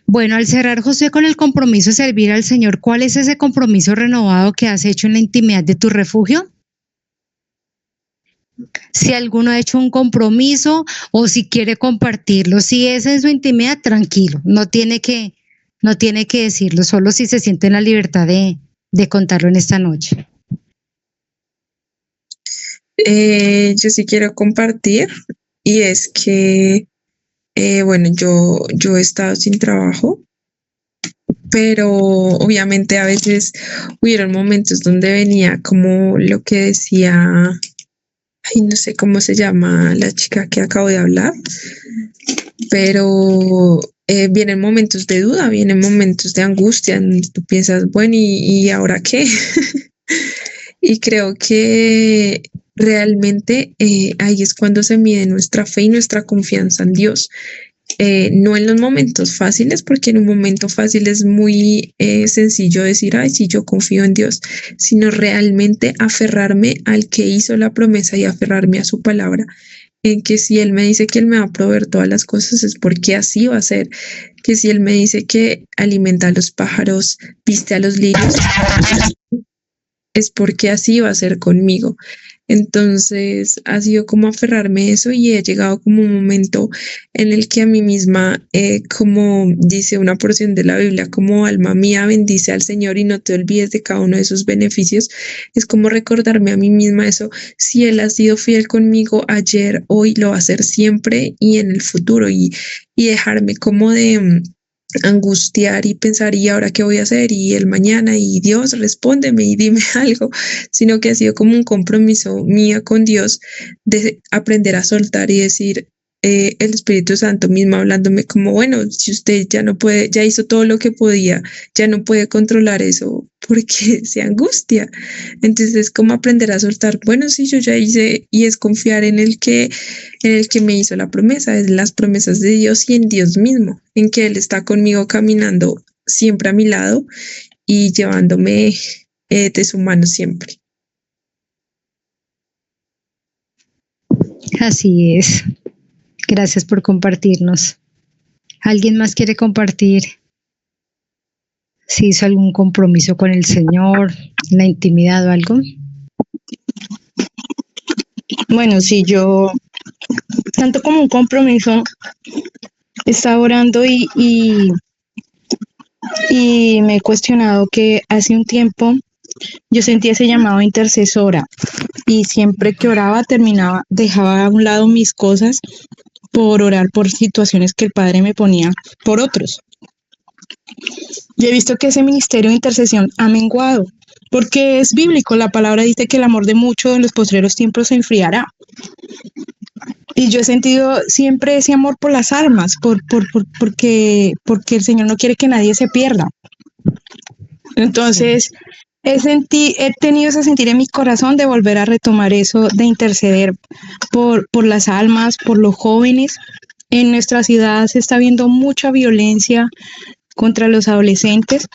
Speaker 2: Bueno, al cerrar, José, con el compromiso de servir al Señor, ¿cuál es ese compromiso renovado que has hecho en la intimidad de tu refugio? Si alguno ha hecho un compromiso o si quiere compartirlo, si es en su intimidad, tranquilo, no tiene que decirlo, solo si se siente en la libertad de contarlo en esta noche.
Speaker 5: Yo sí quiero compartir, y es que, bueno, yo he estado sin trabajo, pero obviamente a veces hubieron momentos donde venía como lo que decía, ay, no sé cómo se llama la chica que acabo de hablar, pero vienen momentos de duda, vienen momentos de angustia, tú piensas, bueno, ¿y ahora qué? Y creo que realmente ahí es cuando se mide nuestra fe y nuestra confianza en Dios. No en los momentos fáciles, porque en un momento fácil es muy sencillo decir, ay, sí, yo confío en Dios, sino realmente aferrarme al que hizo la promesa y aferrarme a su palabra, en que si Él me dice que Él me va a proveer todas las cosas es porque así va a ser, que si Él me dice que alimenta a los pájaros, viste a los lirios, es porque así va a ser conmigo. Entonces ha sido como aferrarme a eso, y he llegado como un momento en el que a mí misma, como dice una porción de la Biblia, como alma mía bendice al Señor y no te olvides de cada uno de sus beneficios, es como recordarme a mí misma eso, si Él ha sido fiel conmigo ayer, hoy lo va a ser siempre y en el futuro, y dejarme como de angustiar y pensar, ¿y ahora qué voy a hacer? Y el mañana, y Dios, respóndeme y dime algo, sino que ha sido como un compromiso mío con Dios de aprender a soltar y decir, el Espíritu Santo mismo hablándome como, bueno, si usted ya no puede, ya hizo todo lo que podía, ya no puede controlar eso, porque se angustia. Entonces es como aprender a soltar, bueno, sí, yo ya hice, y es confiar en el que me hizo la promesa, es las promesas de Dios y en Dios mismo, en que Él está conmigo caminando siempre a mi lado y llevándome de su mano siempre.
Speaker 2: Así es. Gracias por compartirnos. ¿Alguien más quiere compartir si hizo algún compromiso con el Señor, en la intimidad o algo?
Speaker 3: Bueno, sí, yo, tanto como un compromiso, estaba orando y y me he cuestionado que hace un tiempo yo sentí ese llamado de intercesora y siempre que oraba dejaba a un lado mis cosas por orar por situaciones que el Padre me ponía por otros. Y he visto que ese ministerio de intercesión ha menguado, porque es bíblico, la palabra dice que el amor de muchos en los postreros tiempos se enfriará. Y yo he sentido siempre ese amor por las almas, porque el Señor no quiere que nadie se pierda. Entonces, he tenido ese sentir en mi corazón de volver a retomar eso, de interceder por las almas, por los jóvenes. En nuestra ciudad se está viendo mucha violencia contra los adolescentes.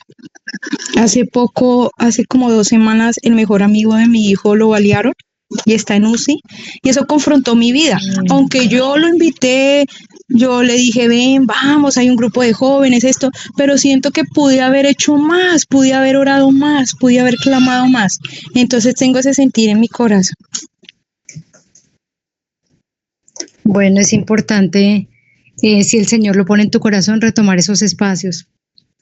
Speaker 3: Hace como 2 semanas, el mejor amigo de mi hijo lo balearon y está en UCI, y eso confrontó mi vida. Aunque yo lo invité, yo le dije, ven, vamos, hay un grupo de jóvenes, esto, pero siento que pude haber hecho más, pude haber orado más, pude haber clamado más. Entonces tengo ese sentir en mi corazón.
Speaker 2: Bueno, es importante, si el Señor lo pone en tu corazón, retomar esos espacios.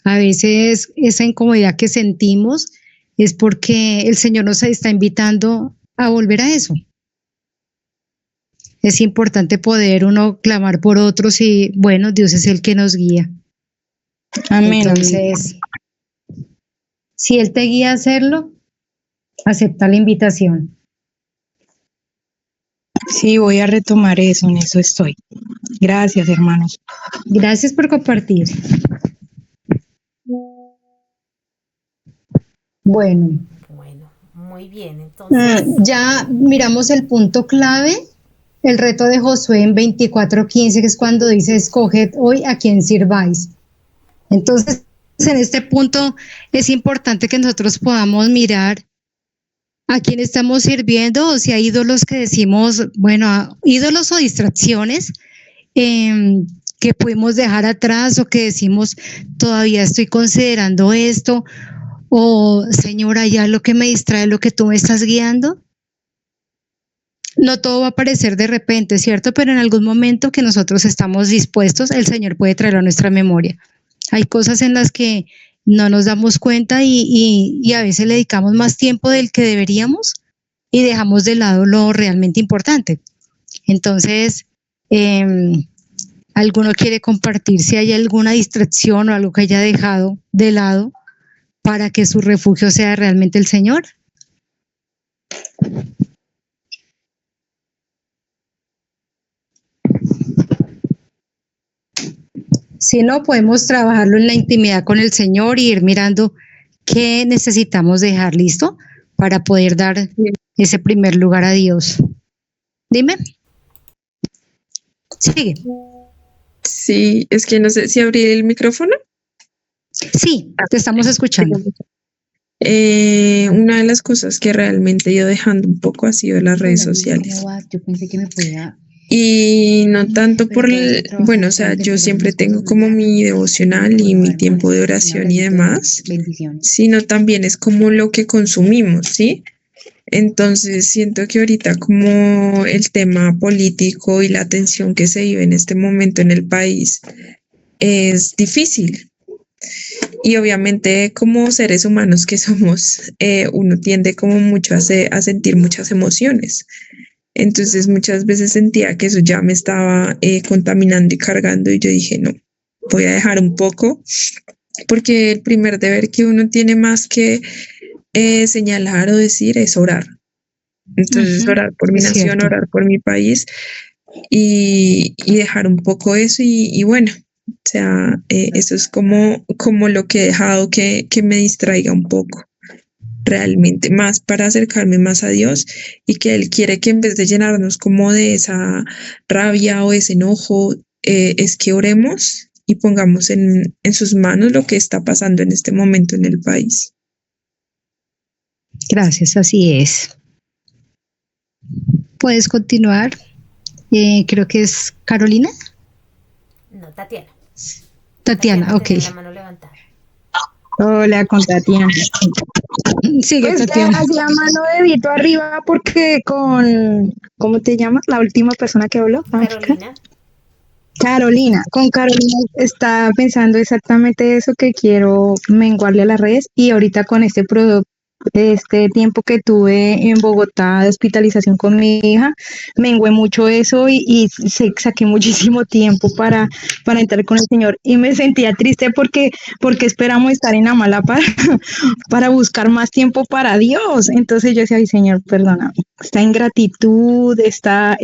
Speaker 2: A veces esa incomodidad que sentimos es porque el Señor nos está invitando a volver a eso. Es importante poder uno clamar por otros y, bueno, Dios es el que nos guía.
Speaker 3: Amén.
Speaker 2: Entonces, si Él te guía a hacerlo, acepta la invitación.
Speaker 3: Sí, voy a retomar eso, en eso estoy. Gracias, hermanos.
Speaker 2: Gracias por compartir. Bueno,
Speaker 1: muy bien. Entonces,
Speaker 2: ya miramos el punto clave, el reto de Josué en 24:15, que es cuando dice, escoged hoy a quien sirváis. Entonces, en este punto es importante que nosotros podamos mirar a quién estamos sirviendo, o si hay ídolos que decimos, bueno, ídolos o distracciones que pudimos dejar atrás, o que decimos, todavía estoy considerando esto, o Señora, ya lo que me distrae, lo que tú me estás guiando. No todo va a aparecer de repente, ¿cierto? Pero en algún momento que nosotros estamos dispuestos, el Señor puede traerlo a nuestra memoria. Hay cosas en las que no nos damos cuenta y a veces le dedicamos más tiempo del que deberíamos y dejamos de lado lo realmente importante. Entonces, ¿alguno quiere compartir si hay alguna distracción o algo que haya dejado de lado para que su refugio sea realmente el Señor? Si no, podemos trabajarlo en la intimidad con el Señor y ir mirando qué necesitamos dejar listo para poder dar ese primer lugar a Dios. Dime. Sigue.
Speaker 5: Sí, es que no sé si abrí el micrófono.
Speaker 2: Sí, te estamos escuchando.
Speaker 5: Una de las cosas que realmente he ido dejando un poco ha sido las redes sociales.
Speaker 2: Yo pensé que me podía...
Speaker 5: Y no tanto bueno, o sea, yo siempre tengo como mi devocional y mi tiempo de oración y demás, sino también es como lo que consumimos, ¿sí? Entonces siento que ahorita como el tema político y la tensión que se vive en este momento en el país es difícil. Y obviamente como seres humanos que somos, uno tiende como mucho a sentir muchas emociones. Entonces muchas veces sentía que eso ya me estaba contaminando y cargando, y yo dije, no, voy a dejar un poco, porque el primer deber que uno tiene más que señalar o decir es orar. Entonces orar por mi nación, cierto. Orar por mi país y dejar un poco eso y bueno, o sea, eso es como lo que he dejado que me distraiga un poco. Realmente más para acercarme más a Dios, y que Él quiere que en vez de llenarnos como de esa rabia o ese enojo, es que oremos y pongamos en sus manos lo que está pasando en este momento en el país.
Speaker 2: Gracias, así es. ¿Puedes continuar? Creo que es Carolina.
Speaker 1: No, Tatiana.
Speaker 2: Tatiana, ok.
Speaker 1: Tiene la mano levantada.
Speaker 3: Hola, con Tatiana.
Speaker 2: Sigue,
Speaker 3: pues
Speaker 2: Tatiana.
Speaker 3: Hacía mano dedito arriba porque ¿cómo te llamas? La última persona que habló.
Speaker 1: Carolina.
Speaker 3: Carolina, con Carolina estaba pensando exactamente eso, que quiero menguarle a las redes, y ahorita con este tiempo que tuve en Bogotá de hospitalización con mi hija, mengué mucho eso saqué muchísimo tiempo para entrar con el Señor, y me sentía triste porque esperamos estar en Amala para buscar más tiempo para Dios. Entonces yo decía, ay Señor, perdóname, esta ingratitud, a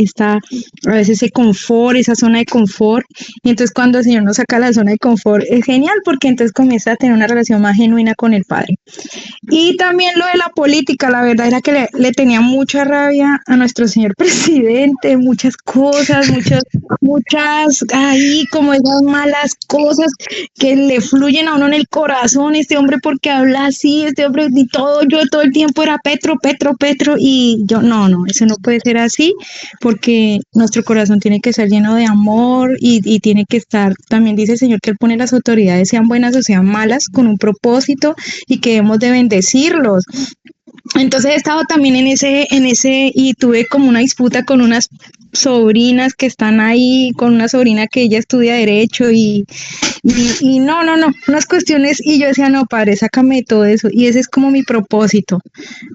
Speaker 3: veces ese confort, esa zona de confort. Y entonces cuando el Señor nos saca de la zona de confort es genial, porque entonces comienza a tener una relación más genuina con el Padre. Y también lo de la política, la verdad era que le tenía mucha rabia a nuestro señor presidente, muchas cosas, ahí como esas malas cosas que le fluyen a uno en el corazón. Este hombre porque habla así, este hombre, y yo todo el tiempo era Petro, Petro, Petro, y yo, no, eso no puede ser así, porque nuestro corazón tiene que estar lleno de amor y tiene que estar, también dice el Señor que Él pone las autoridades, sean buenas o sean malas, con un propósito, y que hemos de bendecirlos. Entonces he estado también y tuve como una disputa con unas sobrinas que están ahí, con una sobrina que ella estudia Derecho y no, unas cuestiones, y yo decía, no, Padre, sácame de todo eso, y ese es como mi propósito,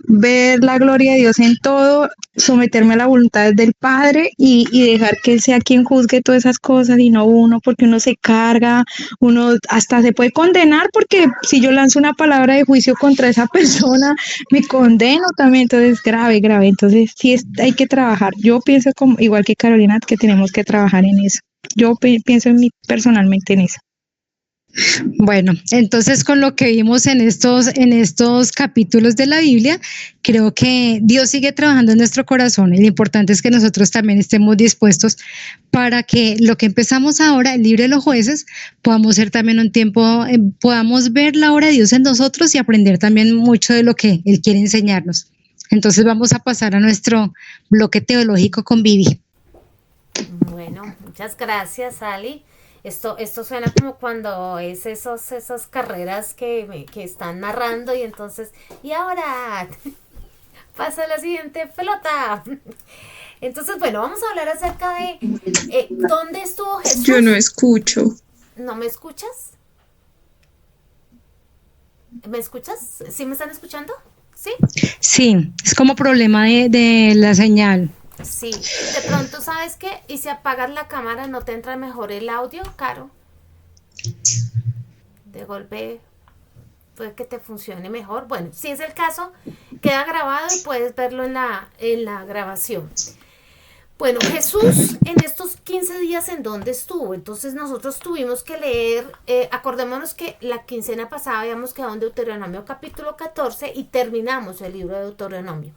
Speaker 3: ver la gloria de Dios en todo, someterme a la voluntad del Padre y dejar que Él sea quien juzgue todas esas cosas y no uno, porque uno se carga, uno hasta se puede condenar, porque si yo lanzo una palabra de juicio contra esa persona, me condeno también. Entonces grave, entonces sí hay que trabajar. Yo pienso como, igual que Carolina, que tenemos que trabajar en eso. Yo pienso personalmente en eso.
Speaker 2: Bueno, entonces con lo que vimos en estos capítulos de la Biblia, creo que Dios sigue trabajando en nuestro corazón, y lo importante es que nosotros también estemos dispuestos para que lo que empezamos ahora, el libro de los jueces, podamos ser también un tiempo, podamos ver la obra de Dios en nosotros y aprender también mucho de lo que Él quiere enseñarnos. Entonces vamos a pasar a nuestro bloque teológico con Vivi.
Speaker 1: Bueno, muchas gracias, Ali. Esto suena como cuando es esas carreras que están narrando y entonces, y ahora pasa la siguiente pelota. Entonces, bueno, vamos a hablar acerca de dónde estuvo Jesús.
Speaker 5: Yo no escucho.
Speaker 1: ¿No me escuchas? ¿Me escuchas? ¿Sí me están escuchando? ¿Sí?
Speaker 2: Sí, es como problema de la señal.
Speaker 1: Sí, de pronto, ¿sabes qué? Y si apagas la cámara, ¿no te entra mejor el audio, Caro? De golpe puede que te funcione mejor. Bueno, si es el caso, queda grabado y puedes verlo en la grabación. Bueno, Jesús en estos 15 días, ¿en dónde estuvo? Entonces nosotros tuvimos que leer, acordémonos que la quincena pasada habíamos quedado en Deuteronomio capítulo 14 y terminamos el libro de Deuteronomio.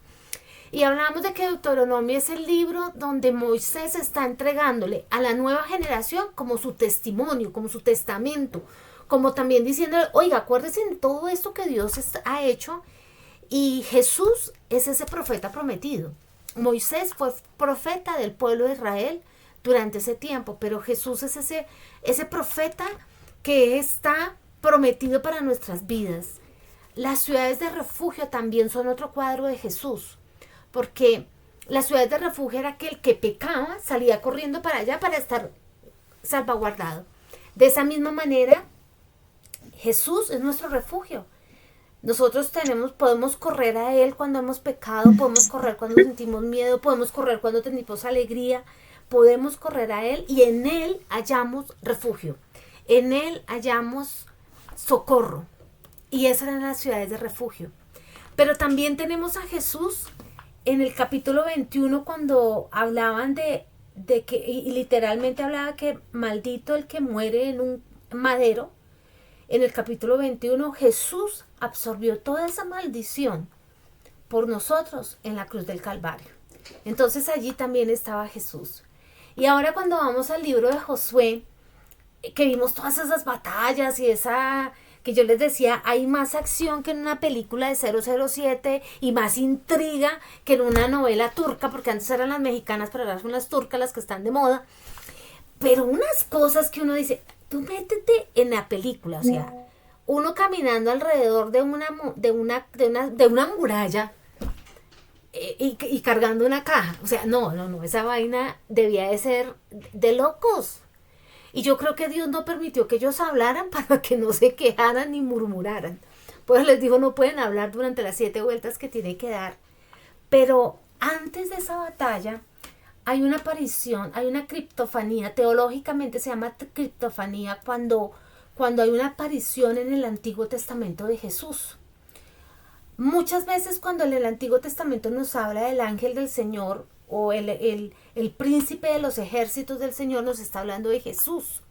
Speaker 1: Y hablamos de que Deuteronomio es el libro donde Moisés está entregándole a la nueva generación como su testimonio, como su testamento, como también diciendo, oiga, acuérdense de todo esto que Dios ha hecho, y Jesús es ese profeta prometido. Moisés fue profeta del pueblo de Israel durante ese tiempo, pero Jesús es ese profeta que está prometido para nuestras vidas. Las ciudades de refugio también son otro cuadro de Jesús, porque las ciudades de refugio era que el que pecaba salía corriendo para allá para estar salvaguardado. De esa misma manera, Jesús es nuestro refugio. Nosotros podemos correr a Él cuando hemos pecado, podemos correr cuando sentimos miedo, podemos correr cuando tenemos alegría, podemos correr a Él y en Él hallamos refugio, en Él hallamos socorro. Y esas eran las ciudades de refugio. Pero también tenemos a Jesús en el capítulo 21 cuando hablaban de que, y literalmente hablaba que maldito el que muere en un madero. En el capítulo 21 Jesús absorbió toda esa maldición por nosotros en la cruz del Calvario. Entonces allí también estaba Jesús. Y ahora cuando vamos al libro de Josué, que vimos todas esas batallas y que yo les decía, hay más acción que en una película de 007 y más intriga que en una novela turca, porque antes eran las mexicanas, pero ahora son las turcas las que están de moda. Pero unas cosas que uno dice, tú métete en la película, o sea, uno caminando alrededor de una muralla y cargando una caja. O sea, no, esa vaina debía de ser de locos. Y yo creo que Dios no permitió que ellos hablaran para que no se quejaran ni murmuraran. Pues les dijo, no pueden hablar durante las 7 vueltas que tienen que dar. Pero antes de esa batalla hay una aparición, hay una criptofanía, teológicamente se llama criptofanía cuando hay una aparición en el Antiguo Testamento de Jesús. Muchas veces cuando en el Antiguo Testamento nos habla del ángel del Señor o el príncipe de los ejércitos del Señor, nos está hablando de Jesús.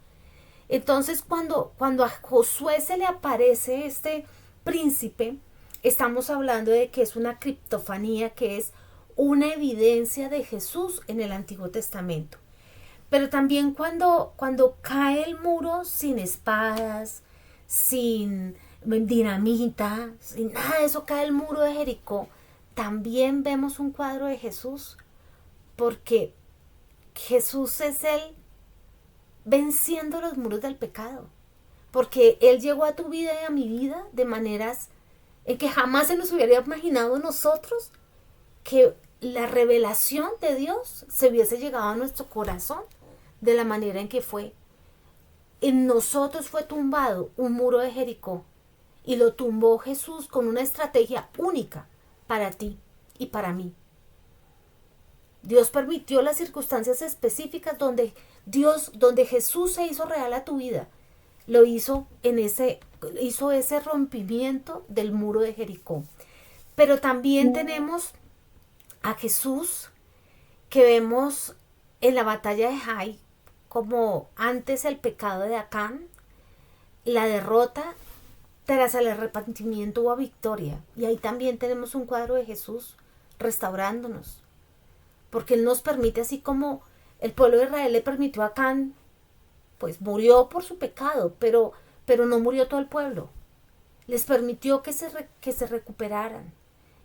Speaker 1: Entonces cuando a Josué se le aparece este príncipe, estamos hablando de que es una criptofanía, que es una evidencia de Jesús en el Antiguo Testamento. Pero también cuando cae el muro sin espadas, sin dinamita, sin nada de eso, cae el muro de Jericó, también vemos un cuadro de Jesús, porque Jesús es Él venciendo los muros del pecado, porque Él llegó a tu vida y a mi vida de maneras en que jamás se nos hubiera imaginado nosotros que la revelación de Dios se hubiese llegado a nuestro corazón de la manera en que fue. En nosotros fue tumbado un muro de Jericó y lo tumbó Jesús con una estrategia única para ti y para mí. Dios permitió las circunstancias específicas donde Jesús se hizo real a tu vida. Lo hizo hizo ese rompimiento del muro de Jericó. Pero también tenemos a Jesús que vemos en la batalla de Jai, como antes el pecado de Acán, la derrota, tras el arrepentimiento hubo victoria. Y ahí también tenemos un cuadro de Jesús restaurándonos, porque Él nos permite, así como el pueblo de Israel le permitió a Acán, pues murió por su pecado, pero no murió todo el pueblo. Les permitió que se recuperaran.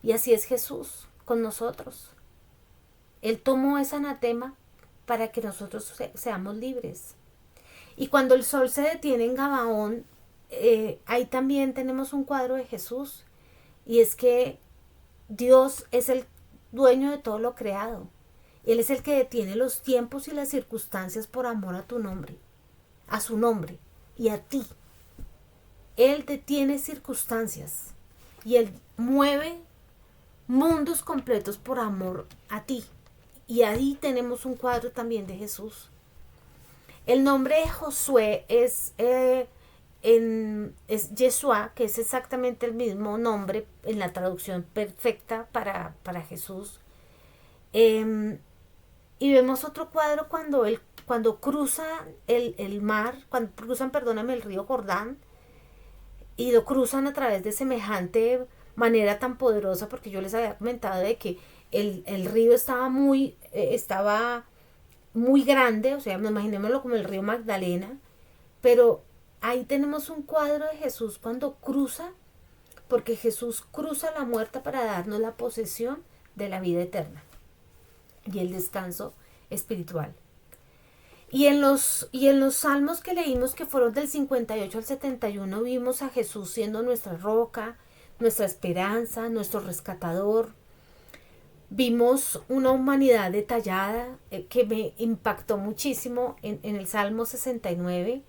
Speaker 1: Y así es Jesús con nosotros. Él tomó ese anatema para que nosotros seamos libres. Y cuando el sol se detiene en Gabaón, ahí también tenemos un cuadro de Jesús. Y es que Dios es el dueño de todo lo creado. Él es el que detiene los tiempos y las circunstancias por amor a tu nombre, a su nombre y a ti. Él detiene circunstancias y Él mueve mundos completos por amor a ti. Y ahí tenemos un cuadro también de Jesús. El nombre de Josué es Yeshua, que es exactamente el mismo nombre en la traducción perfecta para Jesús. Y vemos otro cuadro cuando cruzan el mar, cuando cruzan, perdóname, el río Jordán, y lo cruzan a través de semejante manera tan poderosa, porque yo les había comentado de que el río estaba muy grande, o sea, imaginémoslo como el río Magdalena, pero ahí tenemos un cuadro de Jesús cuando cruza, porque Jesús cruza la muerte para darnos la posesión de la vida eterna y el descanso espiritual. Y en los salmos que leímos, que fueron del 58 al 71, vimos a Jesús siendo nuestra roca, nuestra esperanza, nuestro rescatador. Vimos una humanidad detallada que me impactó muchísimo en el Salmo 69,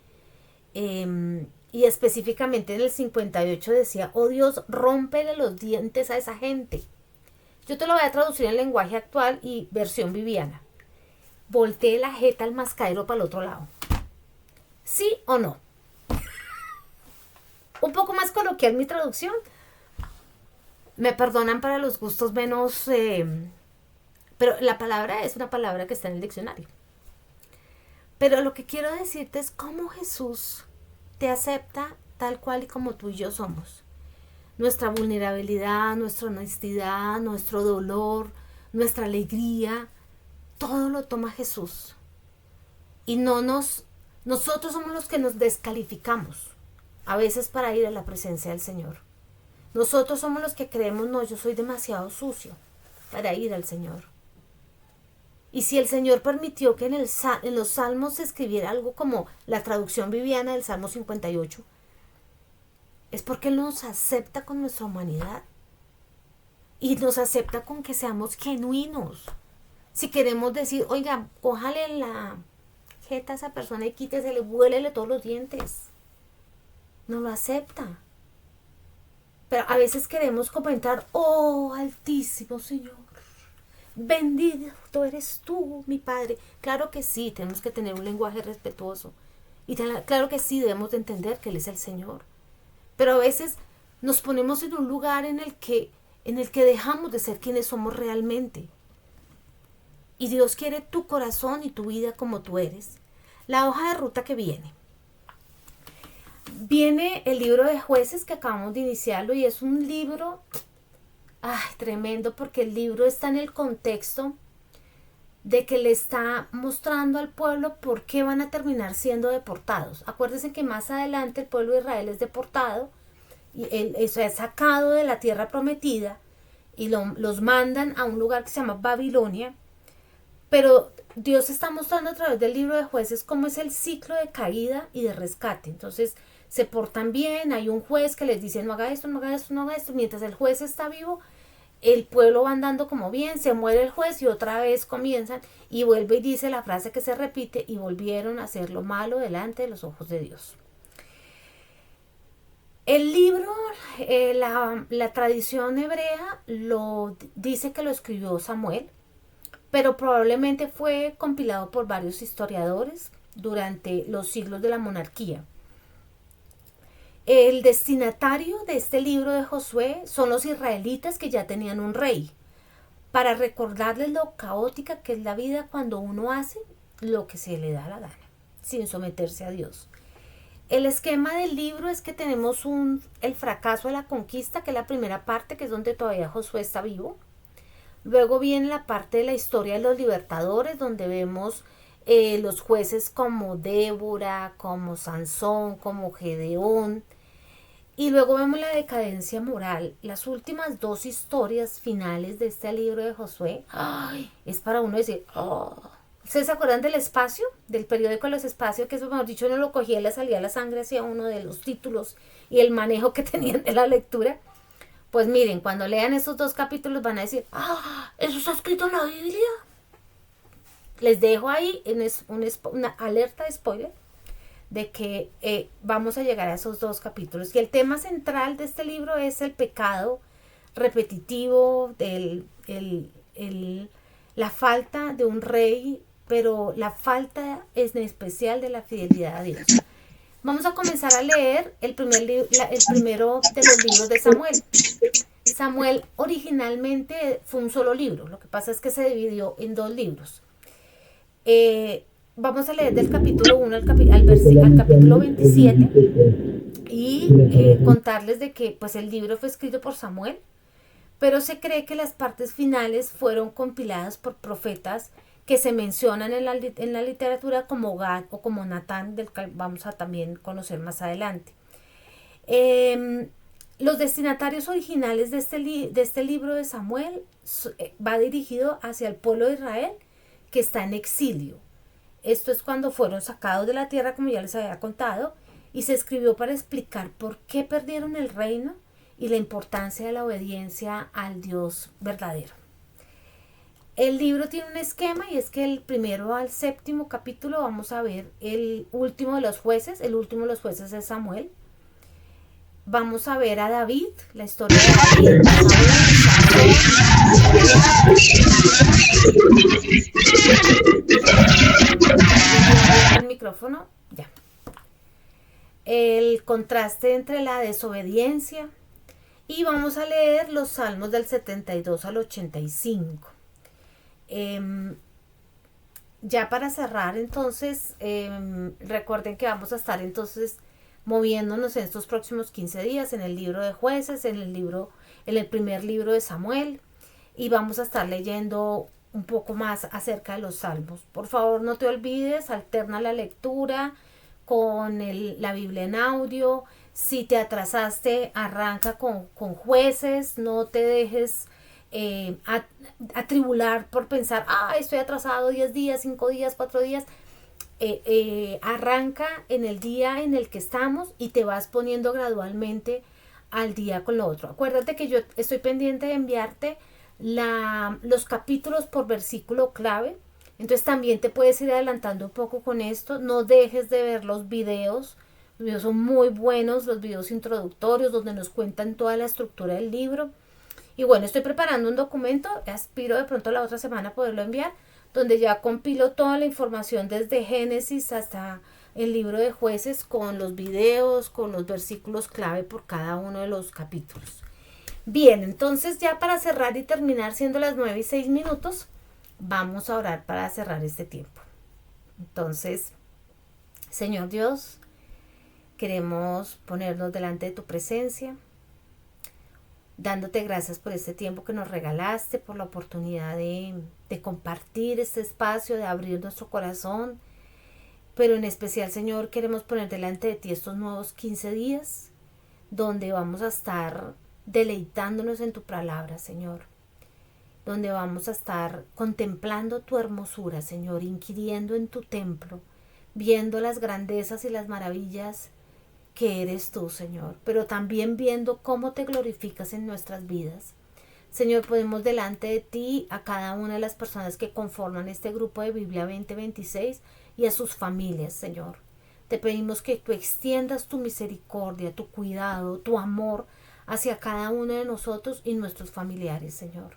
Speaker 1: y específicamente en el 58 decía: oh Dios, rómpele los dientes a esa gente. Yo te lo voy a traducir en lenguaje actual y versión Viviana. Voltee la jeta al mascadero para el otro lado. ¿Sí o no? Un poco más coloquial mi traducción. Me perdonan para los gustos menos... pero la palabra es una palabra que está en el diccionario. Pero lo que quiero decirte es cómo Jesús te acepta tal cual y como tú y yo somos. Nuestra vulnerabilidad, nuestra honestidad, nuestro dolor, nuestra alegría, todo lo toma Jesús. Y nosotros somos los que nos descalificamos a veces para ir a la presencia del Señor. Nosotros somos los que creemos: no, yo soy demasiado sucio para ir al Señor. Y si el Señor permitió que en los salmos se escribiera algo como la traducción Viviana del Salmo 58, es porque Él nos acepta con nuestra humanidad y nos acepta con que seamos genuinos. Si queremos decir: oiga, cójale jeta a esa persona y quítesele, vuélele todos los dientes. No lo acepta. Pero a veces queremos comentar, oh, altísimo Señor, bendito eres tú, mi Padre. Claro que sí, tenemos que tener un lenguaje respetuoso. Y claro que sí, debemos de entender que Él es el Señor. Pero a veces nos ponemos en un lugar en el que dejamos de ser quienes somos realmente. Y Dios quiere tu corazón y tu vida como tú eres. La hoja de ruta que viene. Viene el libro de Jueces que acabamos de iniciarlo y es un libro tremendo, porque el libro está en el contexto de que le está mostrando al pueblo por qué van a terminar siendo deportados. Acuérdense que más adelante el pueblo de Israel es deportado y eso es sacado de la tierra prometida y los mandan a un lugar que se llama Babilonia. Pero Dios está mostrando a través del libro de Jueces cómo es el ciclo de caída y de rescate. Entonces se portan bien, hay un juez que les dice no haga esto, no haga esto, no haga esto. Mientras el juez está vivo, el pueblo va andando como bien, se muere el juez y otra vez comienzan y vuelve y dice la frase que se repite: y volvieron a hacer lo malo delante de los ojos de Dios. El libro, la tradición hebrea dice que lo escribió Samuel, pero probablemente fue compilado por varios historiadores durante los siglos de la monarquía. El destinatario de este libro de Josué son los israelitas que ya tenían un rey, para recordarles lo caótica que es la vida cuando uno hace lo que se le da la gana, sin someterse a Dios. El esquema del libro es que tenemos el fracaso de la conquista, que es la primera parte, que es donde todavía Josué está vivo. Luego viene la parte de la historia de los libertadores, donde vemos los jueces como Débora, como Sansón, como Gedeón. Y luego vemos la decadencia moral. Las últimas dos historias finales de este libro de Josué, es para uno decir, ¿ustedes se acuerdan del Espacio? Del periódico Los Espacios, que eso, mejor dicho, uno lo cogía y le salía la sangre hacia uno de los títulos y el manejo que tenían de la lectura. Pues miren, cuando lean estos dos capítulos van a decir, ¿eso está escrito en la Biblia? Les dejo ahí una alerta de spoiler de que vamos a llegar a esos dos capítulos. Y el tema central de este libro es el pecado repetitivo, la falta de un rey, pero la falta en especial de la fidelidad a Dios. Vamos a comenzar a leer el primero de los libros de Samuel. Samuel originalmente fue un solo libro, lo que pasa es que se dividió en dos libros. Vamos a leer del capítulo 1 al capítulo 27 y contarles de que pues, el libro fue escrito por Samuel, pero se cree que las partes finales fueron compiladas por profetas que se mencionan en la literatura como Gad o como Natán, del que vamos a también conocer más adelante. Los destinatarios originales de este libro de Samuel va dirigido hacia el pueblo de Israel que está en exilio. Esto es cuando fueron sacados de la tierra, como ya les había contado, y se escribió para explicar por qué perdieron el reino y la importancia de la obediencia al Dios verdadero. El libro tiene un esquema y es que el primero al séptimo capítulo vamos a ver el último de los jueces. El último de los jueces es Samuel. Vamos a ver a David, la historia de David. El micrófono, ya. El contraste entre la desobediencia. Y vamos a leer los salmos del 72 al 85. Ya para cerrar, entonces, recuerden que vamos a estar entonces moviéndonos en estos próximos 15 días en el libro de Jueces, en el primer libro de Samuel, y vamos a estar leyendo un poco más acerca de los salmos. Por favor, no te olvides, alterna la lectura con la Biblia en audio. Si te atrasaste, arranca con Jueces, no te dejes atribular por pensar, estoy atrasado 10 días, 5 días, 4 días. Arranca en el día en el que estamos y te vas poniendo gradualmente al día con lo otro. Acuérdate que yo estoy pendiente de enviarte los capítulos por versículo clave Entonces también te puedes ir adelantando un poco con esto. No dejes de ver los videos. Los videos son muy buenos, los videos introductorios donde nos cuentan toda la estructura del libro. Y bueno, estoy preparando un documento, aspiro de pronto la otra semana poderlo enviar, donde ya compilo toda la información desde Génesis hasta el libro de Jueces, con los videos, con los versículos clave por cada uno de los capítulos. Bien, entonces ya para cerrar y terminar, siendo las 9:06, vamos a orar para cerrar este tiempo. Entonces, Señor Dios, queremos ponernos delante de tu presencia, dándote gracias por este tiempo que nos regalaste, por la oportunidad de compartir este espacio, de abrir nuestro corazón. Pero en especial, Señor, queremos poner delante de ti estos nuevos 15 días, donde vamos a estar deleitándonos en tu palabra, Señor. Donde vamos a estar contemplando tu hermosura, Señor, inquiriendo en tu templo, viendo las grandezas y las maravillas que eres tú, Señor, pero también viendo cómo te glorificas en nuestras vidas. Señor, ponemos delante de ti a cada una de las personas que conforman este grupo de Biblia 2026 y a sus familias, Señor. Te pedimos que tú extiendas tu misericordia, tu cuidado, tu amor hacia cada uno de nosotros y nuestros familiares, Señor.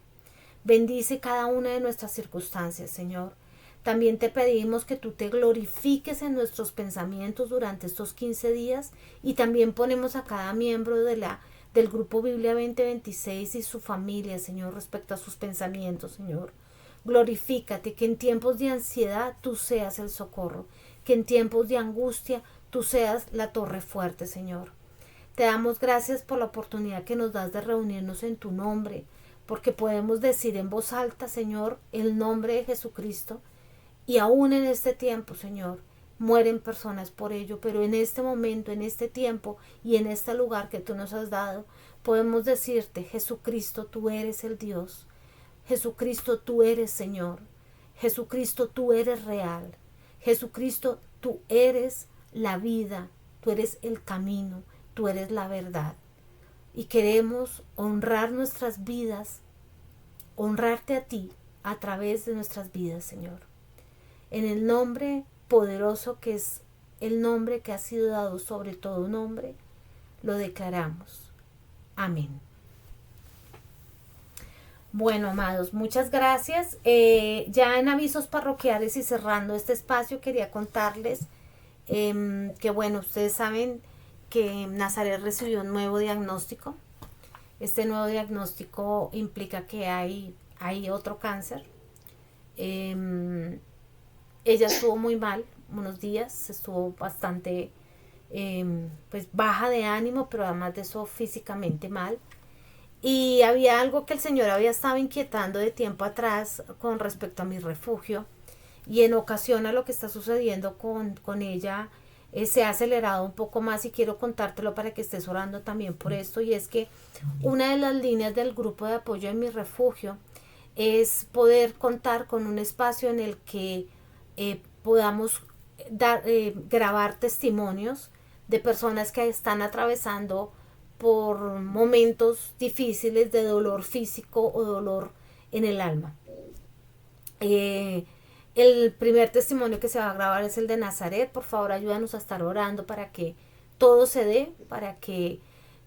Speaker 1: Bendice cada una de nuestras circunstancias, Señor. También te pedimos que tú te glorifiques en nuestros pensamientos durante estos 15 días y también ponemos a cada miembro del grupo Biblia 2026 y su familia, Señor, respecto a sus pensamientos, Señor. Glorifícate, que en tiempos de ansiedad tú seas el socorro, que en tiempos de angustia tú seas la torre fuerte, Señor. Te damos gracias por la oportunidad que nos das de reunirnos en tu nombre, porque podemos decir en voz alta, Señor, el nombre de Jesucristo. Y aún en este tiempo, Señor, mueren personas por ello, pero en este momento, en este tiempo y en este lugar que tú nos has dado, podemos decirte, Jesucristo, tú eres el Dios. Jesucristo, tú eres Señor. Jesucristo, tú eres real. Jesucristo, tú eres la vida, tú eres el camino, tú eres la verdad. Y queremos honrar nuestras vidas, honrarte a ti a través de nuestras vidas, Señor. En el nombre poderoso que es el nombre que ha sido dado sobre todo nombre, lo declaramos. Amén. Bueno, amados, muchas gracias. Ya en avisos parroquiales y cerrando este espacio, quería contarles que, bueno, ustedes saben que Nazaret recibió un nuevo diagnóstico. Este nuevo diagnóstico implica que hay otro cáncer. Ella estuvo muy mal unos días, estuvo bastante pues baja de ánimo, pero además de eso físicamente mal. Y había algo que el Señor había estado inquietando de tiempo atrás con respecto a mi refugio, y en ocasión a lo que está sucediendo con ella se ha acelerado un poco más, y quiero contártelo para que estés orando también por esto. Y es que una de las líneas del grupo de apoyo en mi refugio es poder contar con un espacio en el que podamos grabar testimonios de personas que están atravesando por momentos difíciles de dolor físico o dolor en el alma. El primer testimonio que se va a grabar es el de Nazaret. Por favor, ayúdanos a estar orando para que todo se dé, para que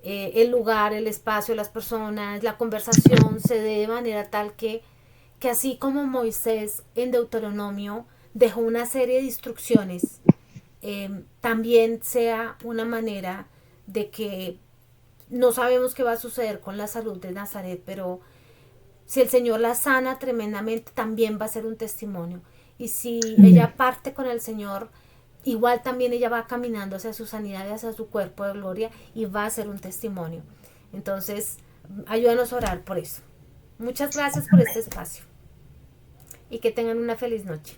Speaker 1: el lugar, el espacio, las personas, la conversación se dé de manera tal que así como Moisés en Deuteronomio dejó una serie de instrucciones, también sea una manera de que no sabemos qué va a suceder con la salud de Nazaret, pero si el Señor la sana tremendamente, también va a ser un testimonio. Y si ella parte con el Señor, igual también ella va caminando hacia su sanidad y hacia su cuerpo de gloria, y va a ser un testimonio. Entonces, ayúdanos a orar por eso. Muchas gracias por este espacio y que tengan una feliz noche.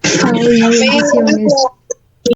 Speaker 2: Ay, bendiciones.